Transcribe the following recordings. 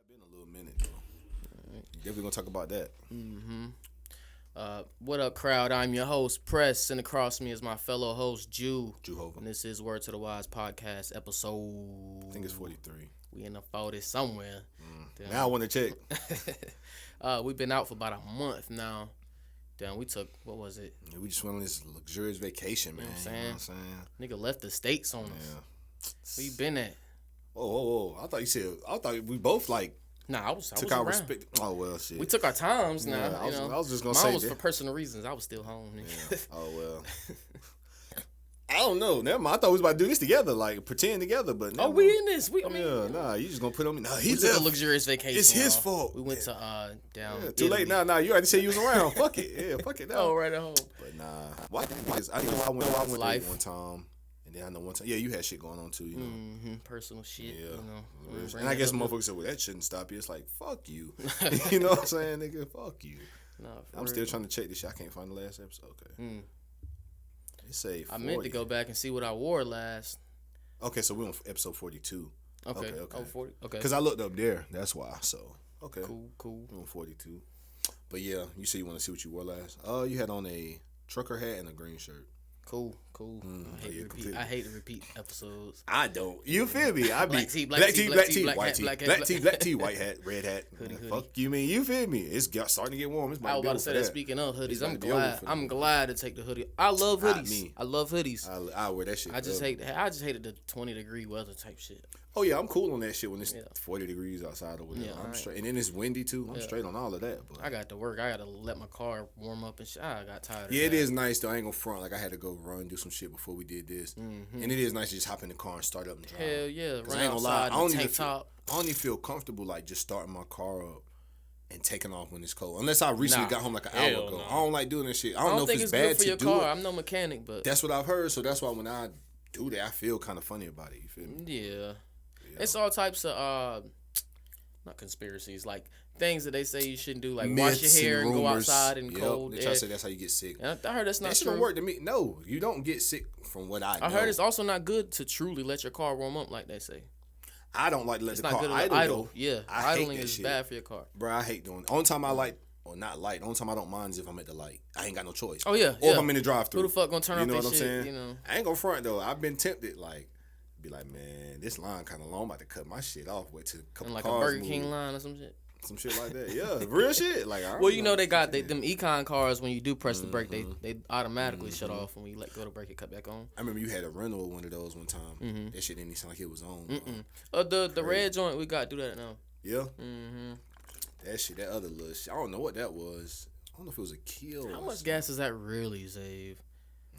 been a little minute though. Definitely gonna talk about that. What up, crowd? I'm your host, Press, and across me is my fellow host, Jehovah. And this is Word to the Wise podcast episode. I think it's 43. We in the 40 somewhere. Now I want to check. We've been out for about a month now. Damn, we took, what was it? Yeah, we just went on this luxurious vacation, man. You know what I'm saying? Nigga left the States on us. Where you been at? Whoa. I thought we both like Nah, I was took our around. respect. Oh, well, shit. We took our times now. Yeah, I was just going to Mine say was that. for personal reasons. I was still home. Yeah. Oh, well. I don't know. Never mind. I thought we was about to do this together, like pretend together, but Oh, we in this. Nah, you just gonna put on me. Nah, he took left. a luxurious vacation. It's his fault. We went to down. Yeah, too late now. Nah, you already said you was around. Fuck it. Yeah, fuck it now. Oh, right at home. But nah, why? I know I went Life. there one time, and then I know one time. Yeah, you had shit going on too. You know. Personal shit. Yeah. You know. And I guess motherfuckers said, "Well, that shouldn't stop you." It's like, fuck you. You know what I'm saying, nigga? Fuck you. Nah, I'm still trying to check this shit. I can't find the last episode. Okay. It say 40. I meant to go back and see what I wore last. Okay, so we're on episode 42. Okay. Okay. Oh, 40. Okay. Because I looked up there. That's why. So, okay. Cool. We're on 42. But yeah, you say you want to see what you wore last. You had on a trucker hat and a green shirt. Cool. I hate to repeat episodes. I don't. You feel me? I be black tee, white tee, white hat, red hat. Hoodie. Fuck you, mean? You feel me? It's starting to get warm. It's I was about to say that. Speaking of hoodies, I'm glad to take the hoodie. I love hoodies. I love hoodies. I wear that shit. I just hated the 20-degree weather type shit. Oh yeah, I'm cool on that shit when it's 40 degrees outside or whatever. Yeah, I'm straight, and then it's windy too. I'm straight on all of that. But I got to work. I got to let my car warm up and shit. I got tired. Yeah, it is nice though. I ain't gonna front. Like I had to go do some shit before we did this, and it is nice to just hop in the car and start up and drive. Hell yeah, run outside. I don't even feel comfortable like just starting my car up and taking off when it's cold. Unless I recently got home like an hour ago. No. I don't like doing this shit. I don't know if it's bad good for your to car. do it. I'm no mechanic, but that's what I've heard. So that's why when I do that, I feel kind of funny about it. You feel me? Yeah. It's all types of not conspiracies, like things that they say you shouldn't do, like myths wash your hair and go outside in They cold air. try to say that's how you get sick. And I heard that's not true. That shouldn't work to me. No, you don't get sick from what I know. I heard it's also not good to truly let your car warm up like they say. I don't like to let it's the not car good idle. Yeah, idling is bad for your car. Bro, I hate doing it. Only time I like, or not light, only time I don't mind is if I'm at the light. I ain't got no choice. Oh, yeah. Or if I'm in the drive-thru. Who the fuck gonna turn off that shit? You know what I'm saying? You know? I ain't gonna front, though. I've been tempted, like, be like, man, this line kind of long. I'm about to cut my shit off. Wait till a couple like cars a Burger King line or some shit. Some shit like that. Yeah, real shit. Like, well, you know they got them econ cars. When you do press the brake, they automatically shut off. When you let go of the brake, it cut back on. I remember you had a rental of one of those one time. That shit didn't even sound like it was on. The red joint, we got to do that now. Yeah. That shit, that other little shit. I don't know what that was. I don't know if it was a kill. How much gas does that really save?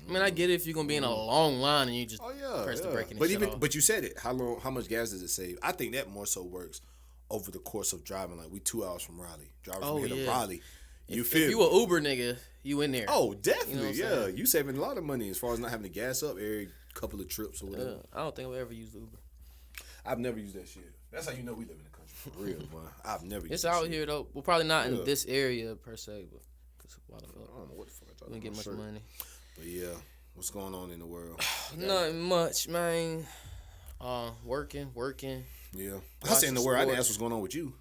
I mean, I get it if you're gonna be in a long line and you just press the brake and shut off. But you said it. How much gas does it save? I think that more so works over the course of driving. Like we 2 hours from Raleigh, driving from here to Raleigh. If you a Uber nigga, you in there. Oh, definitely, you know you saving a lot of money as far as not having to gas up every couple of trips or whatever. I don't think I've ever used Uber. I've never used that shit. That's how you know we live in the country for real, boy. I've never used it's that out shit. here though. Well, probably not in this area per se, but I don't know what the fuck I don't get much money. But yeah. What's going on in the world? Nothing much, man. Working. Yeah. I said in the world. I didn't ask what's going on with you.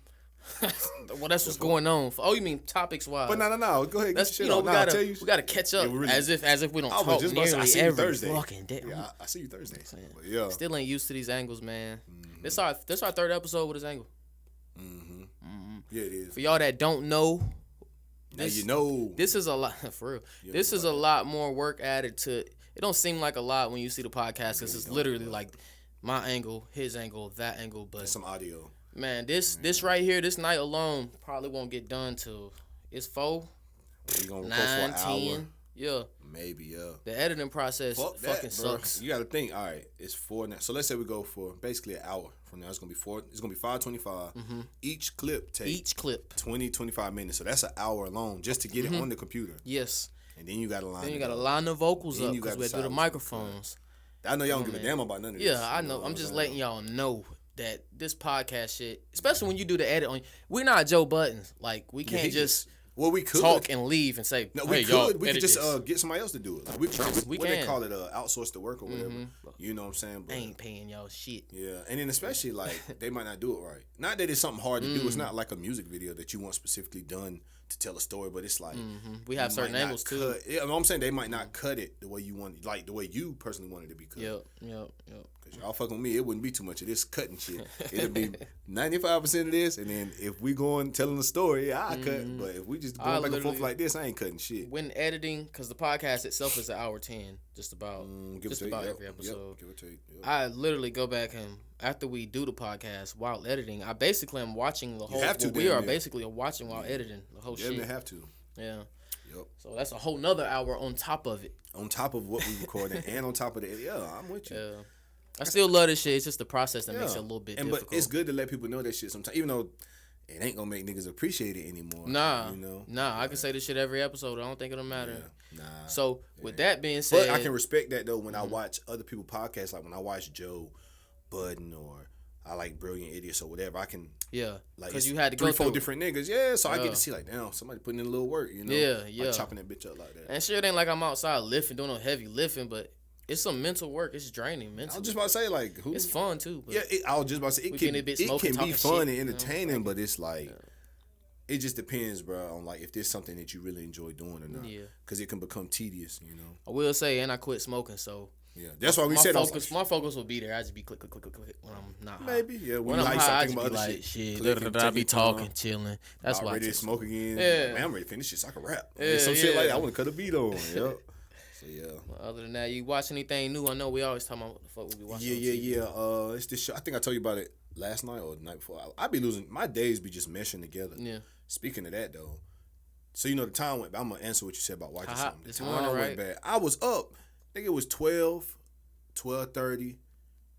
Well, that's what's going on. Oh, you mean topics wise? But no. Go ahead. That's get your shit we gotta catch up as if we don't talk nearly every fucking day. Yeah, I see you Thursday. But yeah. Still ain't used to these angles, man. This our third episode with this angle. Yeah, it is. For y'all that don't know. You know. This is a lot, for real. This is a lot more work added to it. It don't seem like a lot when you see the podcast because it's literally like my angle, his angle, that angle. But some audio. Man, this right here, this night alone probably won't get done till it's 4, We gonna 9, record for an 10. hour. Yeah. Maybe, yeah. The editing process fucking sucks. You got to think. All right, it's 4 now. So let's say we go for basically an hour from now. It's gonna be 4. It's gonna be 5:25. Each clip takes 20, 25 minutes. So that's an hour alone just to get it on the computer. Yes. And then you got to line. Then you got to line the vocals up because we do the microphones. I know y'all don't give a damn about none of this. Yeah, I know. I'm just letting y'all know that this podcast shit, especially when you do the edit on, we're not Joe Buttons. Like we can't just Well, we could talk and leave and say, no, hey, we could just get somebody else to do it. Like, we can. They call it outsource the work or whatever. You know what I'm saying? But I ain't paying y'all shit. Yeah, and then especially like they might not do it right. Not that it's something hard to do. It's not like a music video that you want specifically done to tell a story, but it's like we have certain angles too. Yeah, I'm saying they might not cut it the way you want, like the way you personally want it to be cut. Yep. Because y'all fucking with me, it wouldn't be too much of this cutting shit. It'd be 95% of this, and then if we going telling a story, I cut. But if we just going back and forth like this, I ain't cutting shit. When editing, because the podcast itself is 1:10, just about every episode. Give or take. Yep. I literally go back and after we do the podcast while editing, I basically am watching the whole. We are basically watching while editing the whole shit. Yeah, they have to. Yeah. Yep. So that's a whole nother hour on top of it. On top of what we recording and on top of the I'm with you. Yeah. I still love this shit. It's just the process that makes it a little bit difficult. But it's good to let people know that shit sometimes, even though it ain't gonna make niggas appreciate it anymore. Nah, you know? I can say this shit every episode. I don't think it'll matter. Yeah. Nah. So with that being said, but I can respect that though when I watch other people podcasts, like when I watch Joe Budden or I like Brilliant Idiots or whatever. I can like because you had to go 3-4 different niggas. So I get to see like damn somebody putting in a little work. You know, like chopping that bitch up like that. And shit ain't like I'm outside lifting, doing no heavy lifting, but it's some mental work. It's draining mentally. I was just about to say like it's fun too. But I was just about to say it can be fun and entertaining, but it's like. It just depends, bro, on like if there's something that you really enjoy doing or not. Yeah. Because it can become tedious, you know. I will say, and I quit smoking, so. Yeah, that's why we said my focus will be there. I just be click when I'm not high. Maybe, yeah. When I'm high, I just be like, shit. I be talking, chilling. That's why. Ready to smoke again. Yeah. Man, I'm ready to finish this. I can rap. Some shit like that. I want to cut a beat on. Yep. So yeah. Well, other than that, you watch anything new? I know we always talk about what the fuck we be watching. Yeah. It's this show. I think I told you about it last night or the night before. I be losing. My days be just meshing together. Yeah. Speaking of that though, so you know the time went. I'm gonna answer what you said about watching something. The time went bad. I was up. I think it was 12:30,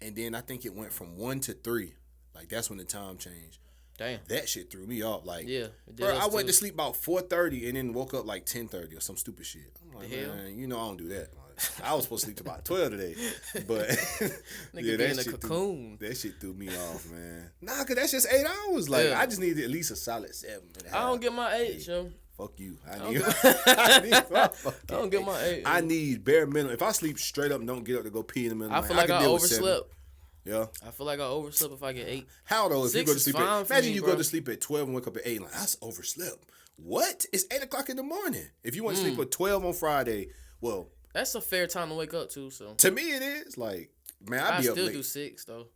and then I think it went from 1 to 3. Like that's when the time changed. Damn. That shit threw me off. Like bro, I went to sleep about 4:30 and then woke up like 10:30 or some stupid shit. I'm like, man, you know I don't do that. Like, I was supposed to sleep till about 12 today, but nigga be in a cocoon. That shit threw me off, man. Nah, cause that's just 8 hours. Like I just needed at least a solid 7. I don't get my 8, yo. Fuck you. I don't get my 8. I need bare minimum. If I sleep straight up and don't get up to go pee in the middle of the night, I feel like I overslept. Yeah. I feel like I overslept if I get 8. How though? If you go to sleep imagine you go to sleep at 12 and wake up at 8. Like, I overslept. What? It's 8 o'clock in the morning. If you want to sleep at 12 on Friday, well. That's a fair time to wake up too, so. To me it is. Like, man, I be up late. I still do 6 though.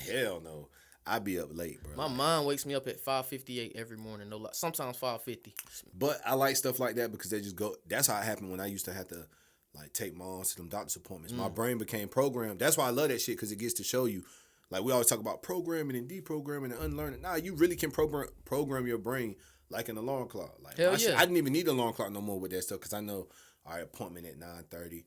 Hell no. I be up late, bro. My mom wakes me up at 5:58 every morning. No lie. Sometimes 5:50. But I like stuff like that because they just go. That's how it happened when I used to have to like take moms to them doctor's appointments. My brain became programmed. That's why I love that shit because it gets to show you. Like we always talk about programming and deprogramming and unlearning. Nah, you really can program your brain like an alarm clock. Like I didn't even need an alarm clock no more with that stuff because I know our appointment at 9:30.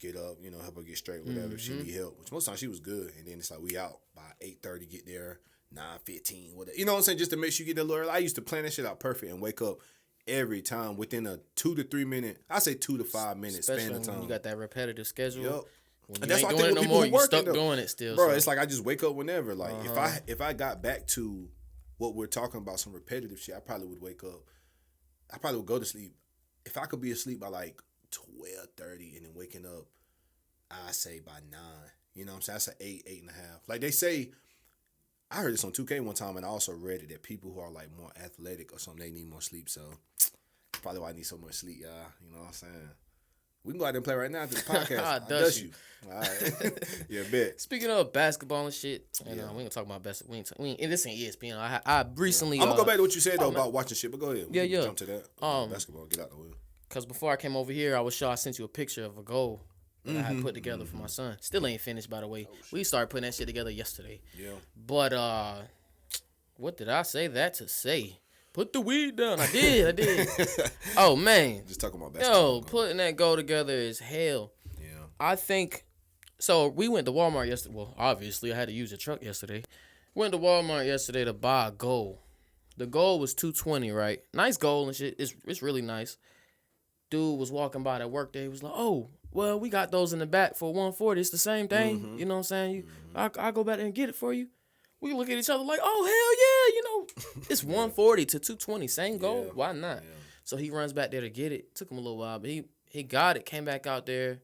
Get up, you know, help her get straight, whatever. If she need help, which most times she was good. And then it's like we out by 8:30, get there 9:15, whatever. You know what I'm saying? Just to make sure you get a little early. I used to plan that shit out perfect and wake up every time within a 2 to 3 minute. I say 2 to 5 minutes span of time. You got that repetitive schedule. Yep. When you ain't doing it no more, you stuck doing it still. Bro, it's like I just wake up whenever. Like if I got back to what we're talking about, some repetitive shit, I probably would wake up. I probably would go to sleep. If I could be asleep by like 12:30 and then waking up, I say by 9. You know what I'm saying? That's an 8.5. Like they say, I heard this on 2K one time, and I also read it that people who are like more athletic or something, they need more sleep. So probably why I need so much sleep, y'all. You know what I'm saying? We can go out there and play right now after the podcast. I dust you. All right. Yeah, bet. Speaking of basketball and shit, and we ain't gonna talk about basketball. This ain't ESPN. I recently. I'm gonna go back to what you said though about watching shit, but go ahead. Yeah. Jump to that. Basketball. Get out the way. Because before I came over here, I sent you a picture of a goal that I had put together for my son. Still ain't finished, by the way. We started putting that shit together yesterday. Yeah. But what did I say that to say? Put the weed down. I did. Oh man. Just talking about basketball. Yo, putting that goal together is hell. Yeah. I think so. We went to Walmart yesterday. Well, obviously I had to use the truck yesterday. Went to Walmart yesterday to buy a goal. The goal was $220, right? Nice goal and shit. It's really nice. Dude was walking by that work day. He was like, "Oh, well, we got those in the back for $140. It's the same thing. You know what I'm saying? I'll go back there and get it for you." We look at each other like, "Oh, hell yeah, you know, it's $140 to $220, same goal. Why not?" Yeah. So he runs back there to get it. Took him a little while, but he got it. Came back out there,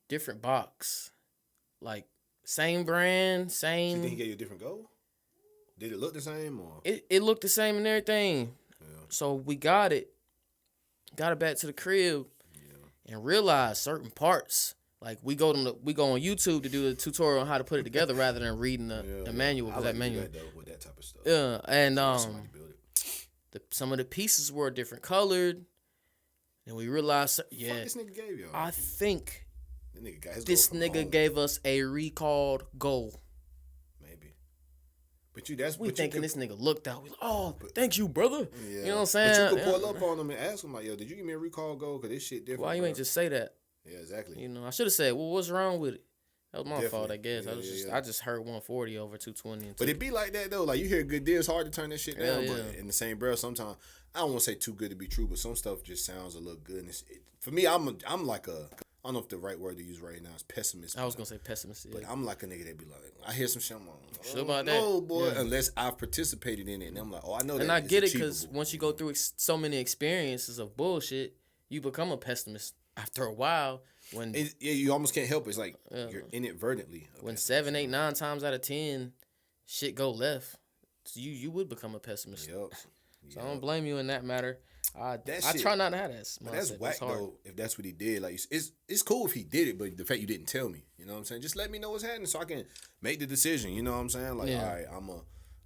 different box, like same brand, same. You think he gave you a different goal? Did it look the same or? It looked the same and everything. Yeah. So we got it back to the crib, and realized certain parts. Like we go on YouTube to do a tutorial on how to put it together rather than reading the manual. I like that manual. that, though, with that type of stuff. Yeah, and some of the pieces were different colored, and we realized, Fuck this nigga gave y'all. I think this nigga gave us a recalled goal. Maybe, but we thinking this nigga looked out. We like, thank you, brother. Yeah. You know what I'm saying? But you could pull up on him and ask him like, yo, did you give me a recall goal? Cause this shit different. Why you ain't just say that? Yeah, exactly. You know, I should have said, well, what's wrong with it? That was my fault, I guess. I just heard 140 over 220. But it be like that though. Like you hear a good deal, it's hard to turn that shit down. But in the same breath, sometimes I don't want to say too good to be true, but some stuff just sounds a little good. And for me, I'm like a. I don't know if the right word to use right now is pessimist. I was gonna say pessimist, but I'm like a nigga that be like, I hear some shit, I'm like, sure about that? No, boy, unless I've participated in it, and I'm like, I know that. And I get it because once you go through so many experiences of bullshit, you become a pessimist after a while. When you almost can't help it. It's like you're inadvertently. When 7, 8, 9 times out of 10, shit go left, so you would become a pessimist. Yep. So I don't blame you in that matter. I try not to have that. But that's whack though. If that's what he did, like it's cool if he did it, but the fact you didn't tell me, you know what I'm saying? Just let me know what's happening so I can make the decision. You know what I'm saying? Like, all right, I'm gonna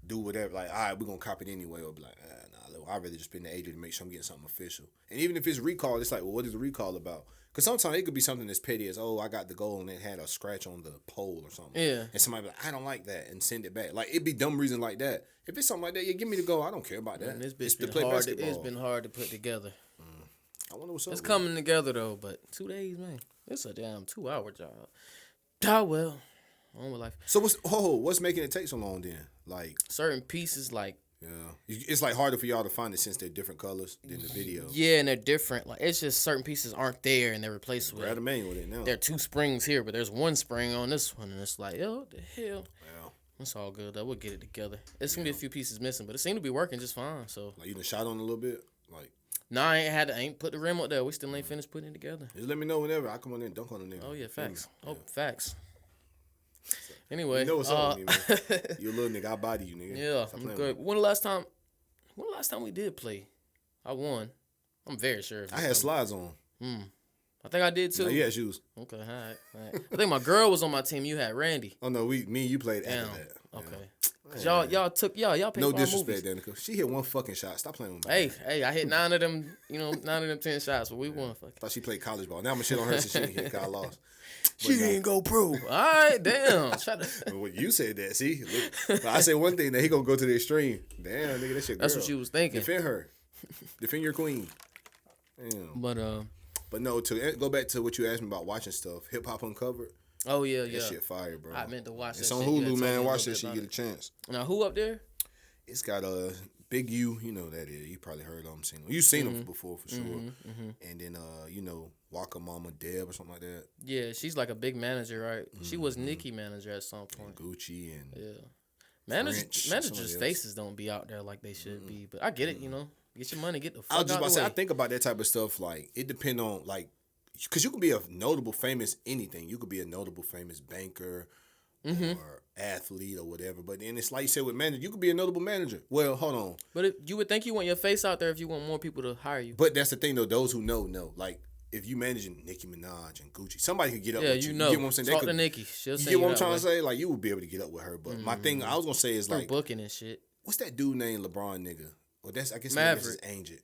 do whatever. Like, all right, we're gonna cop it anyway. Or be like, nah, I'd rather just spend the agent to make sure I'm getting something official. And even if it's recall, it's like, well, what is the recall about? Because sometimes it could be something as petty as, I got the goal and it had a scratch on the pole or something. Yeah. And somebody be like, I don't like that, and send it back. Like, it'd be dumb reason like that. If it's something like that, give me the goal. I don't care about that. Man, it's been hard to put together. I wonder what's up. It's coming together, though, but 2 days, man. It's a damn 2-hour job. Well, on with life. So what's making it take so long then? Like certain pieces, like. Yeah, it's like harder for y'all to find it since they're different colors than the video. Yeah, and they're different. Like it's just certain pieces aren't there, and they're replaced with. Grab the main with it now. There are 2 springs here, but there's 1 spring on this one, and it's like, what the hell? Yeah, it's all good though. We'll get it together. It's gonna be a few pieces missing, but it seemed to be working just fine. So. Like you done shot on a little bit, like. Nah, I ain't put the rim up there. We still ain't finished putting it together. Just let me know whenever I come on in and dunk on the nigga. Oh yeah, facts. Facts. Anyway, you know what's up with me, man. You a little nigga, I body you, nigga. Yeah, I'm good. When the last time we did play, I won. I'm very sure. I had slides on. I think I did too. No, you had shoes. Okay, all right. I think my girl was on my team. You had Randy. Oh no, me and you played after that. Okay. Cause y'all paid no for disrespect, Danica. She hit 1 fucking shot. Stop playing with me. Hey, I hit 9 of them. 9 of them 10 shots, but we won. Fuck. Thought she played college ball. Now I'm gonna shit on her since she didn't hit. I lost. She didn't go pro. All right, damn. Well, you said that. See, look, I said one thing that he gonna go to the extreme. Damn, nigga, that shit. That's what she was thinking. Defend her. Defend your queen. Damn. But no, to go back to what you asked me about watching stuff, Hip Hop Uncovered. Oh yeah. That shit fire, bro. I meant to watch that. It's on Hulu, man. Watch that shit. You get a chance. Now who up there? It's got a Big U. You know that is. You probably heard of him, seen him. You've seen him before for sure. And then Waka Mama Deb or something like that. Yeah, she's like a big manager, right? She was Nicki manager at some point. And Gucci and managers' faces don't be out there like they should be. But I get it. Get your money. Get the fuck out. I was just about to say. way. I think about that type of stuff. Like it depend on like. Because you could be a notable, famous anything. You could be a notable, famous banker or athlete or whatever. But then it's like you said with manager, you could be a notable manager. Well, hold on. But you would think you want your face out there if you want more people to hire you. But that's the thing, though. Those who know. Like, if you managing Nicki Minaj and Gucci, somebody could get up with you. You know. You get what I'm saying? Talk to Nicki. She'll you get what I'm trying to say? Like, you would be able to get up with her. But my thing I was going to say is through like. booking and shit. What's that dude named LeBron nigga? Well, I guess Maverick. His agent.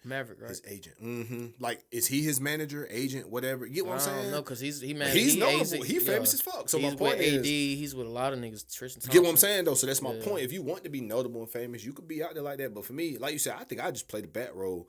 Maverick, right? His agent. Like, is he his manager, agent, whatever? You get what I'm saying? No, because he's notable. He famous as fuck. So he's my point with AD. is, He's with a lot of niggas. Tristan Thompson. You get what I'm saying though? So that's my point. If you want to be notable and famous, you could be out there like that. But for me, like you said, I think I just play the bat role.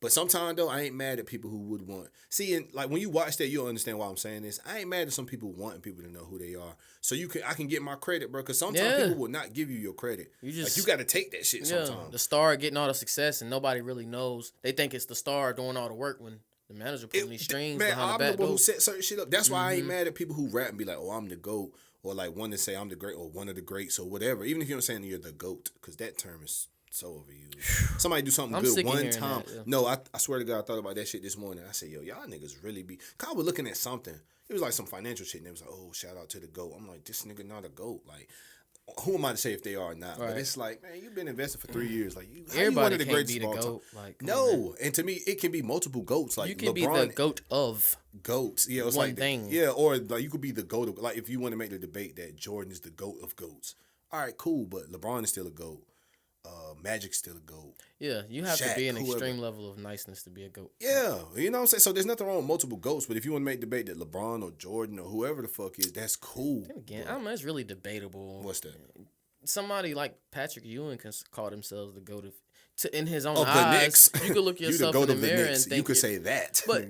But sometimes though, I ain't mad at people who would want. See, and like when you watch that, you'll understand why I'm saying this. I ain't mad at some people wanting people to know who they are. So I can get my credit, bro. Because sometimes people will not give you your credit. You got to take that shit sometimes. The star getting all the success and nobody really knows. They think it's the star doing all the work when the manager putting these strings behind the back door. I'm the one who set certain shit up. That's why I ain't mad at people who rap and be like, oh, I'm the GOAT. Or like one to say I'm the great or one of the greats or whatever. Even if you don't say you're the GOAT. Because that term is So overused. Somebody do something good one time. That, yeah. No, I swear to God, I thought about that shit this morning. I said, yo, y'all niggas really be. Cause I was looking at something. It was like some financial shit, and it was like, oh, shout out to the GOAT. I'm like, this nigga not a GOAT. Like, who am I to say if they are or not? Right. But it's like, man, you've been investing for 3 years. Like, everybody can't be the GOAT. Like, no, and to me, it can be multiple GOATs. Like, you can LeBron, be the GOAT of GOATs. Yeah, it's one like thing. or like you could be the GOAT of, like, if you want to make the debate that Jordan is the GOAT of GOATs. All right, cool, but LeBron is still a GOAT. Magic's still a GOAT. Yeah, you have Shaq, to be an whoever. extreme level of niceness to be a GOAT. Yeah, you know what I'm saying? So there's nothing wrong with multiple GOATs, but if you want to make debate that LeBron or Jordan or whoever the fuck is, that's cool. Then again, I don't know, it's really debatable. What's that? Somebody like Patrick Ewing can call themselves the GOAT in his own of eyes. The Knicks. You could look yourself in the mirror and think you could say that. But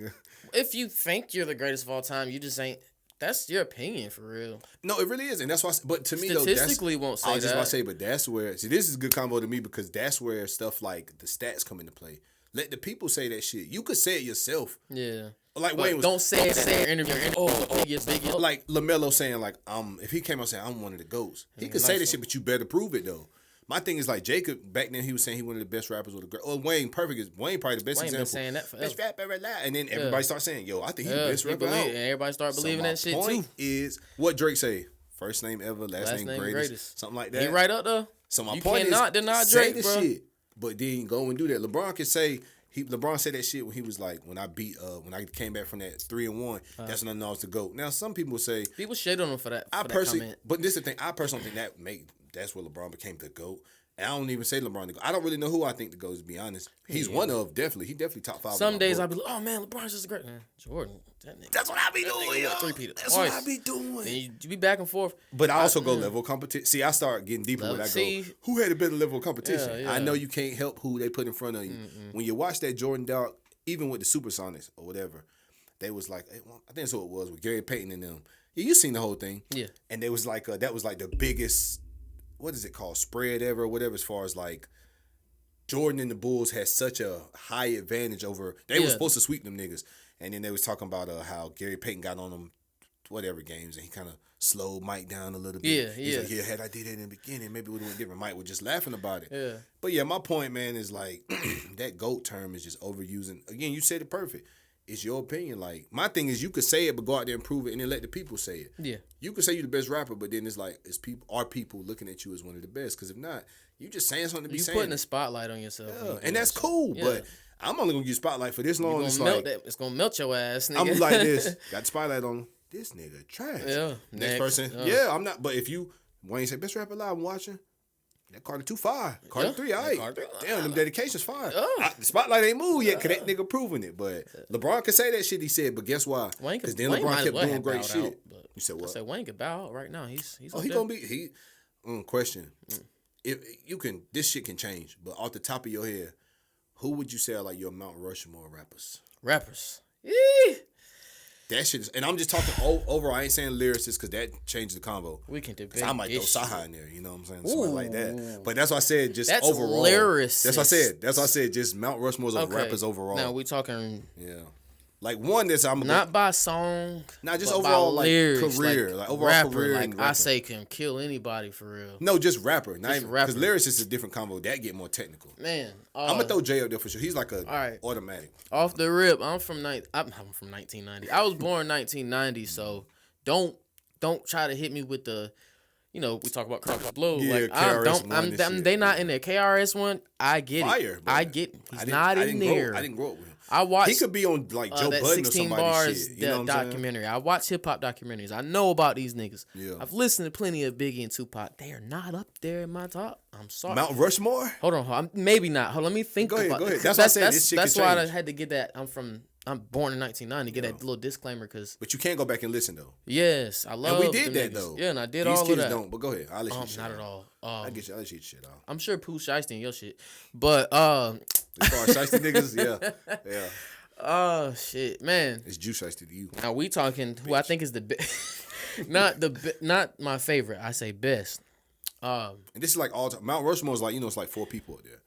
if you think you're the greatest of all time, you just ain't. That's your opinion for real. No, it really is, and that's why. But to me, though, statistically won't say that. I was just about to say, but that's where. See, this is a good combo to me because that's where stuff like the stats come into play. Let the people say that shit. You could say it yourself. Yeah. Like Wayne was, don't say it in an interview. Oh, he gets big. Like LaMelo saying like if he came out saying I'm one of the GOATs, he could say that shit, but you better prove it though. My thing is like Jacob back then he was saying he one of the best rappers with a girl. Oh, Wayne probably the best example. Been saying that forever. Best rapper alive. And then everybody starts saying, yo, I think he's the best rapper out. And everybody start believing that shit too. My point is what Drake say. First name ever, last name greatest. Something like that. He right up there. So my point is deny say Drake, the bro. shit, but then go and do that. LeBron can say LeBron said that shit when he was like, when I came back from that 3-1, that's when I know I was the GOAT. Now some people say people shit on him for that. But this is the thing. I personally think that's where LeBron became the GOAT. And I don't even say LeBron the GOAT. I don't really know who I think the GOAT is, to be honest. He's one of, definitely. He definitely top 5. Some days I'll be like, oh man, LeBron's just a great man. Jordan, that nigga. That's what I be doing, yo. That's what I be doing. Then you be back and forth. But I also go level of competition. See, I start getting deeper when I go, who had a better level of competition? Yeah. I know you can't help who they put in front of you. When you watch that Jordan dog, even with the Supersonics or whatever, they was like, I think that's what it was with Gary Payton and them. Yeah, you seen the whole thing. Yeah. And they was like, that was like the biggest, what is it called, spread ever or whatever, as far as like Jordan and the Bulls had such a high advantage over, they were supposed to sweep them niggas. And then they was talking about how Gary Payton got on them whatever games and he kind of slowed Mike down a little bit. He's like, had I did it in the beginning, maybe it would have went different. Mike was just laughing about it. Yeah. But yeah, my point, man, is like that GOAT term is just overusing. Again, you said it perfect. It's your opinion. Like, my thing is you could say it, but go out there and prove it and then let the people say it. Yeah. You could say you're the best rapper, but then it's like, are people looking at you as one of the best? Because if not, you just saying something to be saying. You putting a spotlight on yourself. Yeah, and that's cool, but I'm only going to get spotlight for this long. It's going to melt your ass, nigga. I'm like this. Got the spotlight on this nigga trash. Yeah. Next person. I'm not. But if you, Wayne say, best rapper alive, I'm watching. That Carter 2 fire. Carter 3, all right. Damn, them dedications fire. The spotlight ain't moved yet because that nigga proving it. But LeBron can say that shit he said, but guess why? Because then LeBron kept doing great shit. Out, you said what? I said Wayne could bow out right now. He's he going to be, question. If you can, this shit can change, but off the top of your head, who would you say are like your Mount Rushmore rappers? That shit is, and I'm just talking overall. I ain't saying lyricists because that changed the convo. We can debate. I might throw Saha in there, you know what I'm saying? Something like that. But that's why I said just that's overall. Lyricist. That's why I said just Mount Rushmore's of rappers overall. Now we talking. Yeah. Like one that's not by song, not just overall like lyrics, career, like overall rapper, career. Like I say, can kill anybody for real. No, just rapper, not even because lyricist is a different combo. That get more technical. Man, I'm gonna throw Jay up there for sure. He's like a automatic. Off the rip, I'm from 1990. I was born 1990, so don't try to hit me with the. You know, we talk about Crockett Blow. Yeah, like, they not in there. KRS One, I get Fire, it. I get it. He's not in there. I didn't grow up with him. I watched. He could be on like Joe Budden or somebody's bars, shit. You know what I'm documentary. I watch hip hop documentaries. I know about these niggas. Yeah. I've listened to plenty of Biggie and Tupac. They are not up there in my top. I'm sorry. Mount Rushmore? Hold on. Maybe not. Let me think about it. Go ahead. That's why I said this shit That's can why change. I had to get that. I'm born in 1990. Get that little disclaimer because. But you can't go back and listen though. Yes, I love. And we did that niggas. though. Yeah, and I did These all kids of that. don't. But go ahead. I'll let you. Not at all. I'll let you shit off. I'm sure Pooh Shiesty and your shit, but as far as Shiesty niggas, yeah. Oh shit, man! It's Juice Shiesty to you. Now we talking who I think is the not my favorite. I say best. And this is like all time. Mount Rushmore is like it's like 4 people up there.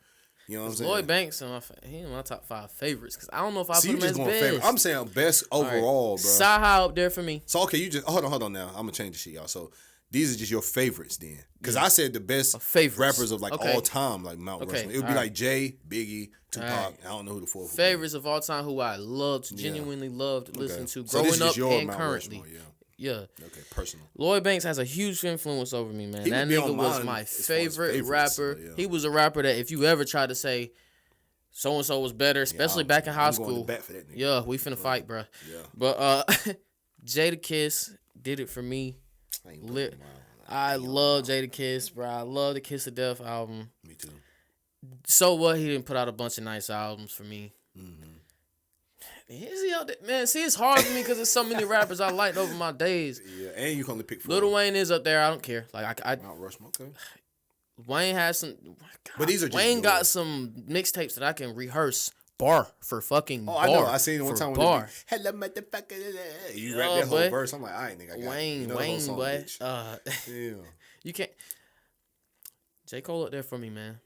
You know what I'm saying? Lloyd Banks he in my top 5 favorites because I don't know if I put him just as going best. favorite. I'm saying best overall, bro. Saha up there for me. So okay, you just hold on now. I'm gonna change the shit, y'all. So these are just your favorites then. Because I said the best rappers of like all time, like Mount Rushmore. It would be like Jay, Biggie, Tupac. I don't know who the fourth favorites of all time who I loved, genuinely loved listening to growing up and Mount currently. Rushmore, Yeah. Okay, personal. Lloyd Banks has a huge influence over me, man. That nigga was my favorite rapper. Yeah. He was a rapper that if you ever tried to say so and so was better, especially back in high school. Going to bat for that nigga. Yeah, we finna fight, bro. Yeah. But Jadakiss did it for me. I love Jadakiss, bro. I love the Kiss of Death album. Me too. So what? He didn't put out a bunch of nice albums for me. Is he out there? Man, see, it's hard for me because there's so many rappers I liked over my days. Yeah, and you can only pick 4. Lil Wayne is up there. I don't care. Like I Mount Rushmore, okay. Wayne has some. God, but these are just Wayne got some mixtapes that I can rehearse bar for fucking bar. I know. I seen it one time. Bar. Hello, motherfucker. You rap that whole verse. I'm like, all right, nigga. I got Wayne, boy. Yeah. You can't. J. Cole up there for me, man.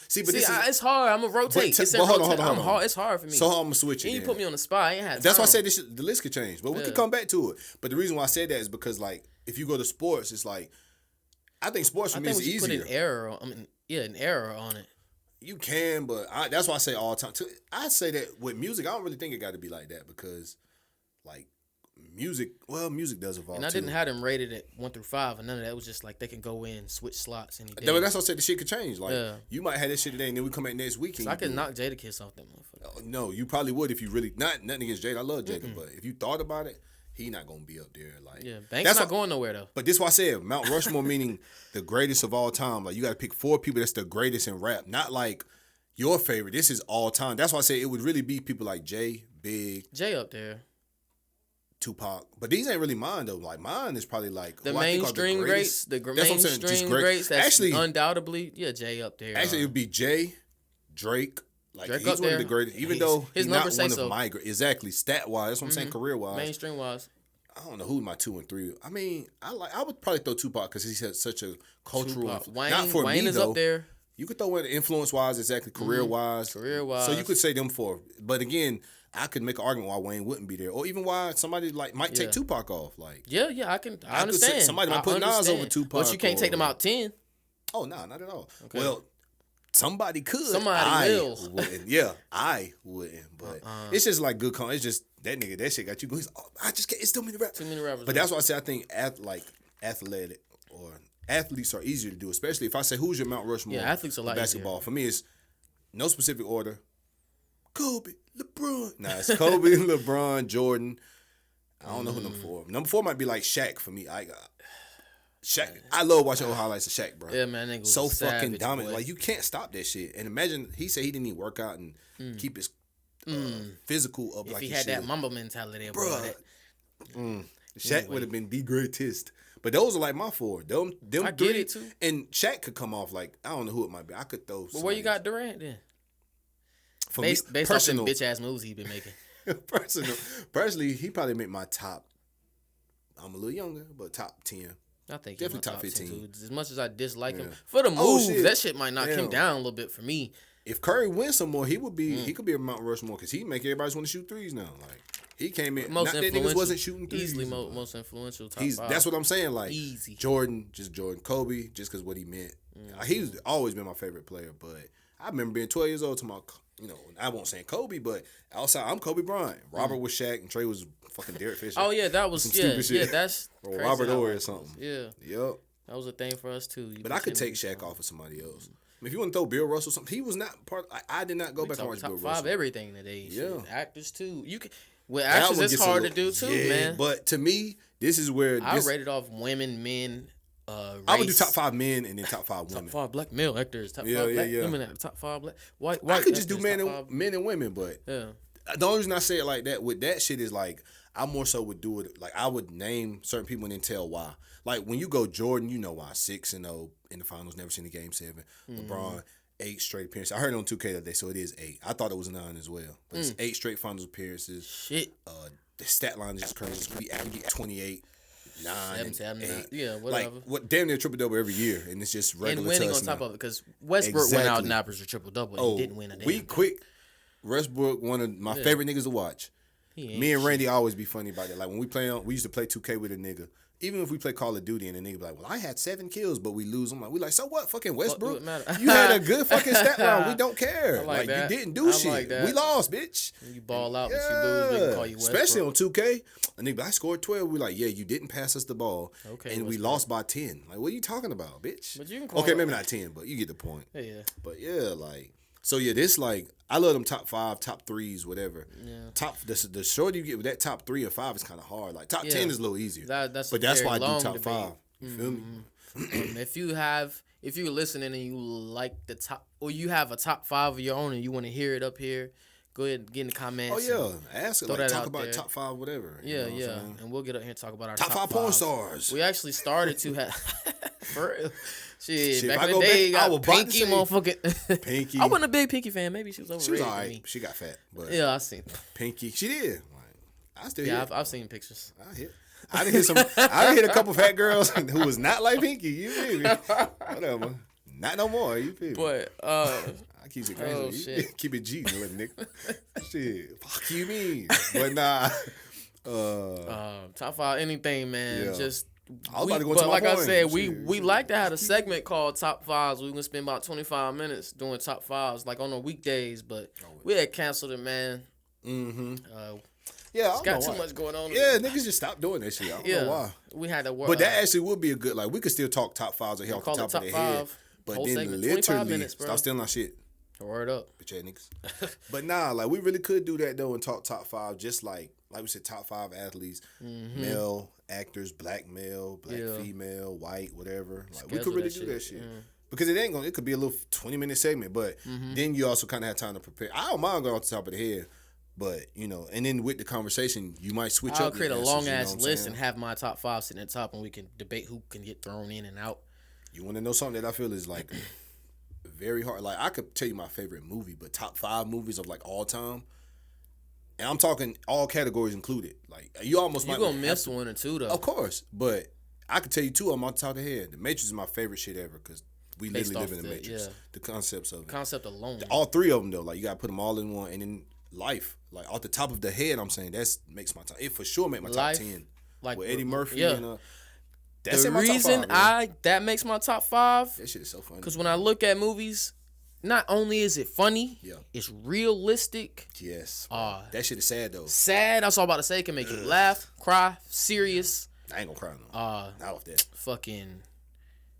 See, but it's hard. I'm gonna rotate. Hold on. It's hard for me. So I'm gonna switch it. And you put me on the spot. I ain't had time. That's why I said the list could change, but we could come back to it. But the reason why I said that is because, like, if you go to sports, it's like I think sports for me is easier. Put an error. An error on it. You can, but that's why I say all time. I say that with music, I don't really think it got to be like that because, like, music does evolve. And I didn't have them rated at 1 through 5, and none of that. It was just like they can go in, switch slots any day. But that's why I said the shit could change. Like you might have that shit today, and then we come back next week. So I could knock Jadakiss off that motherfucker. No, you probably would if you really nothing against Jada. I love Jada, but if you thought about it, he not gonna be up there. Like Banks not going nowhere though. But this is why I said Mount Rushmore meaning the greatest of all time. Like you got to pick 4 people that's the greatest in rap, not like your favorite. This is all time. That's why I say it would really be people like Jay, Big, Jay up there. Tupac, but these ain't really mine though. Like mine is probably like the mainstream greats, the mainstream greats. That's actually undoubtedly, Jay up there. Actually, it would be Jay, Drake. Like Drake he's one of the greatest, even though his he's not one of my exactly stat wise. That's what I'm saying. Career wise, mainstream wise. I don't know who my 2 and 3. I mean, I would probably throw Tupac because he's had such a cultural. Wayne, not for Wayne me is though. Up there. You could throw in influence wise, exactly career wise. So you could say them 4, but again. I could make an argument why Wayne wouldn't be there, or even why somebody like might take Tupac off. Like, I understand. Somebody might put Nas over Tupac, but you can't take them out 10. Oh no, not at all. Okay. Well, somebody could. Somebody will. Wouldn't. Yeah, I wouldn't. But it's just like good. It's just that nigga. That shit got you going. I just can't. It's too many rappers. Too many rappers. But that's why I say I think athletic or athletes are easier to do, especially if I say who's your Mount Rushmore. Yeah, athletes are like basketball. Easier. For me, it's no specific order. Kobe, LeBron. Nah, it's Kobe, LeBron, Jordan. I don't know who number 4. Number 4 might be like Shaq for me. Shaq. I love watching old highlights of Shaq, bro. Yeah, man, that nigga was so savage, fucking dominant. Boy. Like you can't stop that shit. And imagine he said he didn't even work out and keep his physical up if like he he had should. that Mamba mentality, bro. Shaq would have been the greatest. But those are like my 4. Them I 3. get it too. And Shaq could come off like I don't know who it might be. I could throw. But where you got Durant then? Based off them bitch ass moves he been making. Personally, he probably make my top. I'm a little younger, but top 10. I think definitely top 15. As much as I dislike him for the moves, that shit might knock him down a little bit for me. If Curry wins some more, he would be. He could be a Mount Rushmore because he make everybody want to shoot threes now. Like he came in. Most not that niggas wasn't shooting threes. Easily most influential. Top 5. That's what I'm saying. Like easy. Jordan, Kobe, just because what he meant. He's always been my favorite player, but I remember being 12 years old to my. I won't say Kobe, but outside I'm Kobe Bryant. Robert was Shaq, and Trey was fucking Derek Fisher. Oh yeah, that was stupid shit. Yeah, that's or Robert Ory or something. Yeah, yep. That was a thing for us too. But I could take Shaq off of somebody else. If you want to throw Bill Russell, something he was not part. I did not go back and watch Bill Russell. Top 5 everything today. Yeah, actors too. You can with actors it's hard to do too, man. But to me, this is where I rated off women, men. Race. I would do top 5 men and then top 5 women. Top 5 black male actors. Top 5 black women at the top 5 black white. I could just do men and women, but the only reason I say it like that with that shit is like I more so would do it like I would name certain people and then tell why. Like when you go Jordan, you know why 6-0 in the finals, never seen a game 7. LeBron 8 straight appearances. I heard it on 2K that day, so it is 8. I thought it was 9 as well, but it's 8 straight finals appearances. Shit. The stat line is just crazy. We average 28. 9, 7, 8. Yeah, whatever. Like damn near triple double every year, and it's just regular. And winning on top of it because Westbrook went out and averaged a triple double and he didn't win a damn. Westbrook, one of my favorite niggas to watch. Me and Randy always be funny about that. Like when we used to play 2K with a nigga. Even if we play Call of Duty and the nigga be like, well, I had 7 kills, but we lose. I'm like, we like, so what? Fucking Westbrook. You had a good fucking stat round. We don't care. Like you didn't do shit. We lost, bitch. You ball out, but you lose. They can call you Westbrook. Especially on 2K. A nigga, I scored 12. We like, yeah, you didn't pass us the ball. Okay. And we lost by 10. Like, what are you talking about, bitch? But you can call maybe not 10, but you get the point. Yeah. But yeah, like, so yeah, this like, I love them top 5, top 3s, whatever. Yeah. The shorter you get with that top 3 or 5 is kind of hard. Like top 10 is a little easier. That's why I do top debate. 5. You feel me? If you're listening and you like the top, or you have a top 5 of your own and you want to hear it up here, go ahead and get in the comments. Oh yeah, ask it. Like, talk about there. Top 5, whatever. Yeah, and we'll get up here and talk about our top 5 porn stars. We actually started to have. For real. Shit, back in the day, got Pinky motherfucking. Pinky. I wasn't a big Pinky fan. Maybe she was overrated. She was alright. She got fat. But yeah, I seen Pinky. She did. Like, I still. Yeah, I've seen pictures. I done hit a couple fat girls who was not like Pinky. You feel me? Whatever. Not no more. You feel me? But I keep it crazy. Keep it G, little nigga. Shit. Fuck you mean? But nah. Top 5 anything, man. Yeah. Just. Like I said, we like to have a segment called Top 5s. We gonna spend about 25 minutes doing Top 5s, like on the weekdays, but we had canceled it, man. Mm-hmm. Yeah, it's got too much going on. Yeah, niggas just stopped doing that shit. I don't know why. We had to work. But that actually would be a good, like, we could still talk top 5s here off the top of their head. But then literally, stop stealing our shit. Word up. Bitch ass niggas. But nah, like, we really could do that, though, and talk top 5, just like we said, top 5 athletes, male actors, black male, black female, white, whatever. Like, we could really do that shit. Because it could be a little 20-minute segment, but then you also kind of have time to prepare. I don't mind going off the top of the head. But, you know, and then with the conversation, you might switch up. I'll create a long-ass list and have my top 5 sitting at the top, and we can debate who can get thrown in and out. You want to know something that I feel is, like, very hard? Like, I could tell you my favorite movie, but top 5 movies of, like, all time. And I'm talking all categories included. Like, you almost might... You're going to miss one or two, though. Of course. But I could tell you 2 of them on the top of the head. The Matrix is my favorite shit ever because we literally live in the Matrix. Yeah. The concepts of it. Concept alone. All 3 of them, though. Like, you got to put them all in one. And then life. Like, off the top of the head, I'm saying, that makes my top... It for sure make my top 10. Like, with Eddie Murphy and... That's the reason top 5, that makes my top 5... That shit is so funny. Because when I look at movies, not only is it funny, it's realistic. Yes. That shit is sad, though. Sad. That's all I'm about to say. It can make you laugh, cry, serious. I ain't gonna cry, no. Not off that. Fucking...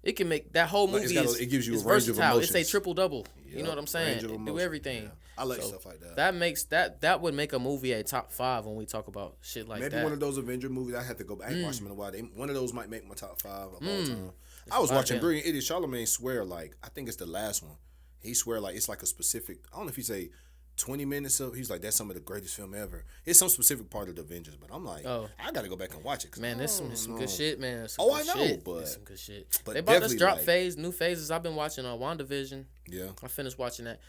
It can make... That whole movie it gives you a range versatile. of emotions. It's a triple-double. You know what I'm saying? It do everything. Yeah. I like stuff like that. That makes that would make a movie a top 5 when we talk about shit like that. Maybe one of those Avenger movies. I had to go back. I ain't watched them in a while. One of those might make my top 5 of all time. I was watching Brilliant Idiot. Charlamagne swear, like, I think it's the last one. He swear, like, it's like a specific, I don't know if he say 20 minutes of, he's like, that's some of the greatest film ever. It's some specific part of the Avengers, but I'm like, I gotta go back and watch it. Man, there's some good shit, man. I know, but there's some good shit. But they about to drop new phases. I've been watching WandaVision. Yeah. I finished watching that.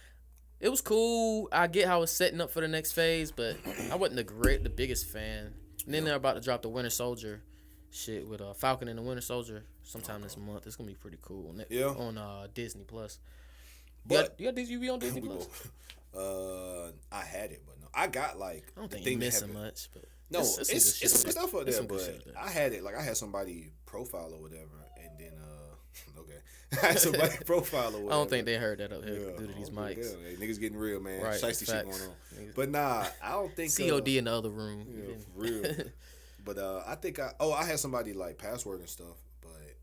It was cool. I get how it's setting up for the next phase, but I wasn't the biggest fan. And then they're about to drop the Winter Soldier shit with Falcon and the Winter Soldier sometime this month. It's gonna be pretty cool. On Disney Plus. But you got Disney? You be on Disney Plus? I had it, but no, I got like. I don't think you're missing much, but no, it's some good stuff up there. But I had it, like, I had somebody profile or whatever, and then I had somebody profile or whatever. I don't think they heard that up here due to these mics. Hey, niggas getting real, man. Right, shiesty shit going on. But nah, I don't think COD in the other room. Yeah, for real. But I think I had somebody like password and stuff, but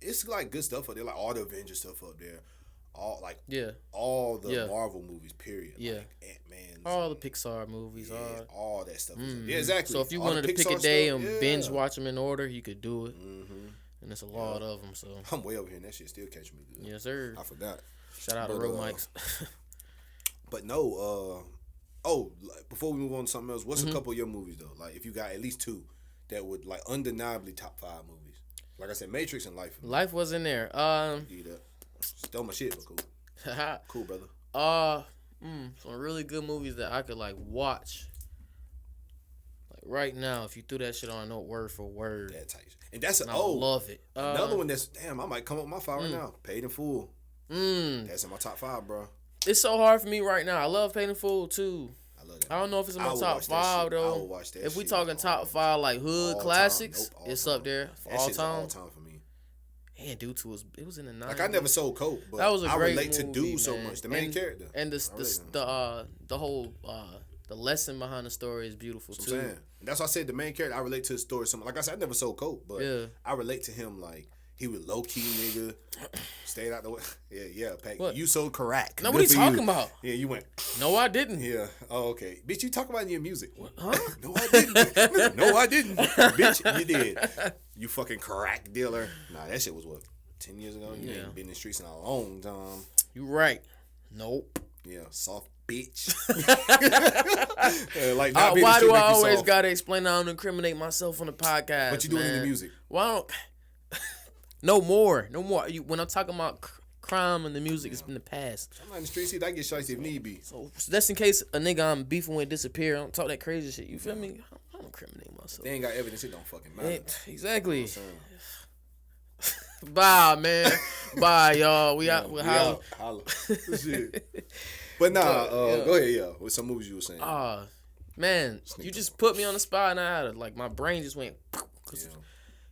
it's like good stuff up there, like all the Avengers stuff up there. All the Marvel movies, period. Yeah. Like Ant-Man. All the Pixar movies. All that stuff. Yeah, exactly. So if you wanted to pick a day and binge watch them in order, you could do it. And it's a lot of them. So I'm way over here, and that shit still catching me good. Yes, sir. I forgot. Shout out to Road Mics. But no, before we move on to something else, what's a couple of your movies though? Like, if you got at least 2 that would, like, undeniably top 5 movies. Like I said, Matrix and Life. Life was in there. Stole my shit, but cool. Cool, brother. Some really good movies that I could, like, watch. Like right now, if you threw that shit on, I know word for word. That type. And that's I love it. Another one that's I might come up with my 5 right now. Paid in Full. That's in my top 5, bro. It's so hard for me right now. I love Paid in Full too. I I love that. I don't know if it's in my would top watch that 5 shit. I though. would watch that If we shit talking top 5 like hood all classics, time. Nope, all it's time. up there for That all shit's time. all time for me. And dude, it was in the 90s. Like I never sold coke, but That was a I great relate to movie, dude so man. much. The main character. And the whole the lesson behind the story is beautiful That's too. what I'm saying. And that's why I said the main character. I relate to his story so much. Like I said, I never sold coke, but I relate to him like he was low key nigga, stayed out the way. Yeah, Pac. What? You sold crack. No, what are you talking about? Yeah, you went. No, I didn't. Yeah. Oh, okay. Bitch, you talk about in your music. What? Huh? No, I didn't. No, I didn't. Bitch, you did. You fucking crack dealer. Nah, that shit was what, 10 years ago? You ain't been in the streets in a long time. You right. Nope. Yeah, soft bitch. Why do I always gotta explain I don't incriminate myself on the podcast? What you doing in the music? Why don't? No more. When I'm talking about crime and the music, it's been the past. I'm not in the streets either. I get shicey if need be. So that's in case a nigga I'm beefing with disappear. I don't talk that crazy shit. You feel me? I don't incriminate myself. They ain't got evidence. It don't fucking matter. Exactly. You know Bye, man. Bye, y'all. We out. Holla. Shit. But nah, go ahead, yeah. With some movies you were saying. Man, you just put me on the spot and I had my brain just went.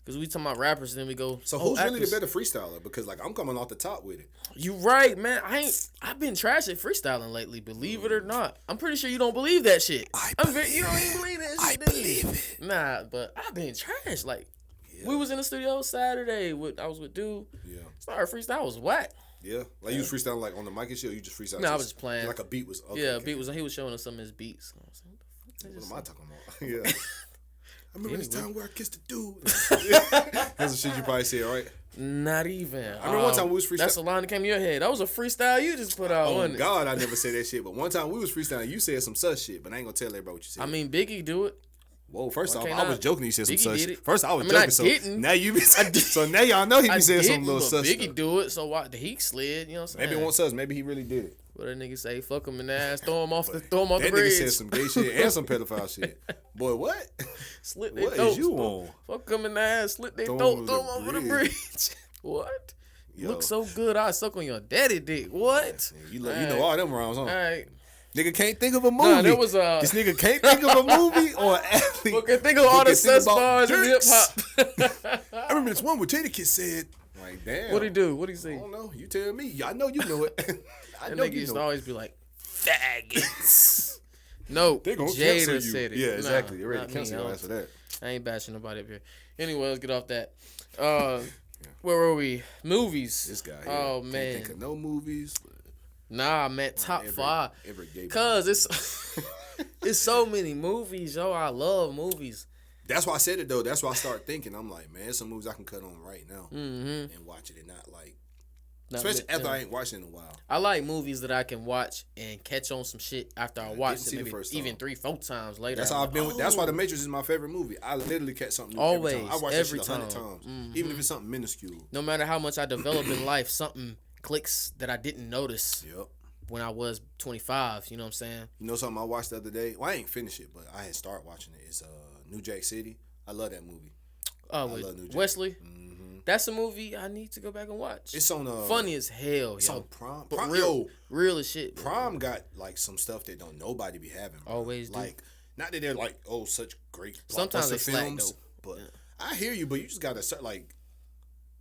Cause we talking about rappers, and then we go. So who's really the better freestyler? Because like I'm coming off the top with it. You right, man. I've been trash at freestyling lately. Believe it or not, I'm pretty sure you don't believe that shit. You don't even believe that shit. I believe it. Nah, but I've been trash. Like we was in the studio Saturday. I was with dude. Yeah. Started freestyle was whack. Yeah, like you was freestyling like on the mic and shit. Or you just freestyle. No, I was just playing. Like a beat was. Okay, yeah, beat was. He was showing us some of his beats. I was like, what am I talking about? Yeah. I remember this time where I kissed a dude. That's the shit you probably said, right? Not even. I remember one time we was freestyling. That's a line that came in your head. That was a freestyle you just put out. Oh God, I never said that shit. But one time we was freestyling, you said some such shit, but I ain't gonna tell everybody what you said. I mean, Biggie do it. Whoa, first off, I was joking. You said some such shit. First, I was joking. So now you be so now y'all know he be saying some little such. Biggie do it. So why he slid? You know what I'm saying? Maybe it won't sus. Maybe he really did it. What that nigga say? Fuck him in the ass. Throw him off the bridge. That nigga said some gay shit and some pedophile shit. Boy, what? Slit their What throats. is you on? Fuck him in the ass. Slit their throat. Throw him over the bridge. What? Yo. Look so good. I suck on your daddy dick. What? You know all them rounds, huh? All right. Nigga can't think of a movie. Nah, there was this nigga can't think of a movie or an athlete. But can think of all the sus bars in hip hop. I remember this one where Jadakiss said, like, damn. What'd he do? What'd he say? I don't know. You tell me. I know you know it. I that know nigga you used know to always be like, faggots. No, they gonna Jada said it. Yeah, exactly. They're ready not to cancel me. your ass for that. I ain't bashing nobody up here. Anyway, let's get off that. Where were we? Movies. This guy. Oh can't man. think of no movies. Nah, man, top 5. Cause it's so many movies, yo. I love movies. That's why I said it though. That's why I started thinking. I'm like, man, there's some movies I can cut on right now and watch it and not like. Especially after I ain't watched it in a while. I like movies that I can watch and catch on some shit after I watch it, maybe even 3-4 times later. That's how I've been. That's why The Matrix is my favorite movie. I literally catch something new always. Every time. I watch every that shit 100 times, even if it's something minuscule. No matter how much I develop in life, something clicks that I didn't notice. Yep. When I was 25, you know what I'm saying? You know something I watched the other day? Well, I ain't finished it, but I had started watching it. It's New Jack City. I love that movie. Oh, with Wesley? Mm-hmm. That's a movie I need to go back and watch. It's on funny as hell, it's yo. On Prime. But real as shit. Prime got like some stuff that don't nobody be having. Bro. Always do. Like, not that they're like, oh, such great sometimes they films, slack, but I hear you. But you just gotta start like,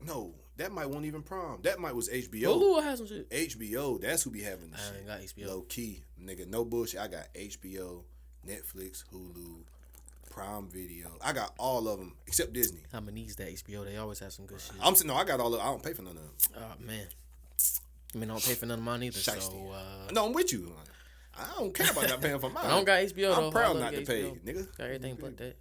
no, that might won't even Prime. That might was HBO. Hulu has some shit. HBO, that's who be having the shit. I ain't got HBO. Low key, nigga, no bullshit. I got HBO, Netflix, Hulu, Prime Video. I got all of them except Disney. I'm gonna need that HBO. They always have some good shit. I got all of. I don't pay for none of them. Oh man, I mean, I don't pay for none of mine either. So no, I'm with you. I don't care about not paying for mine. I don't got HBO though. I'm proud not to pay, nigga. Got everything but that.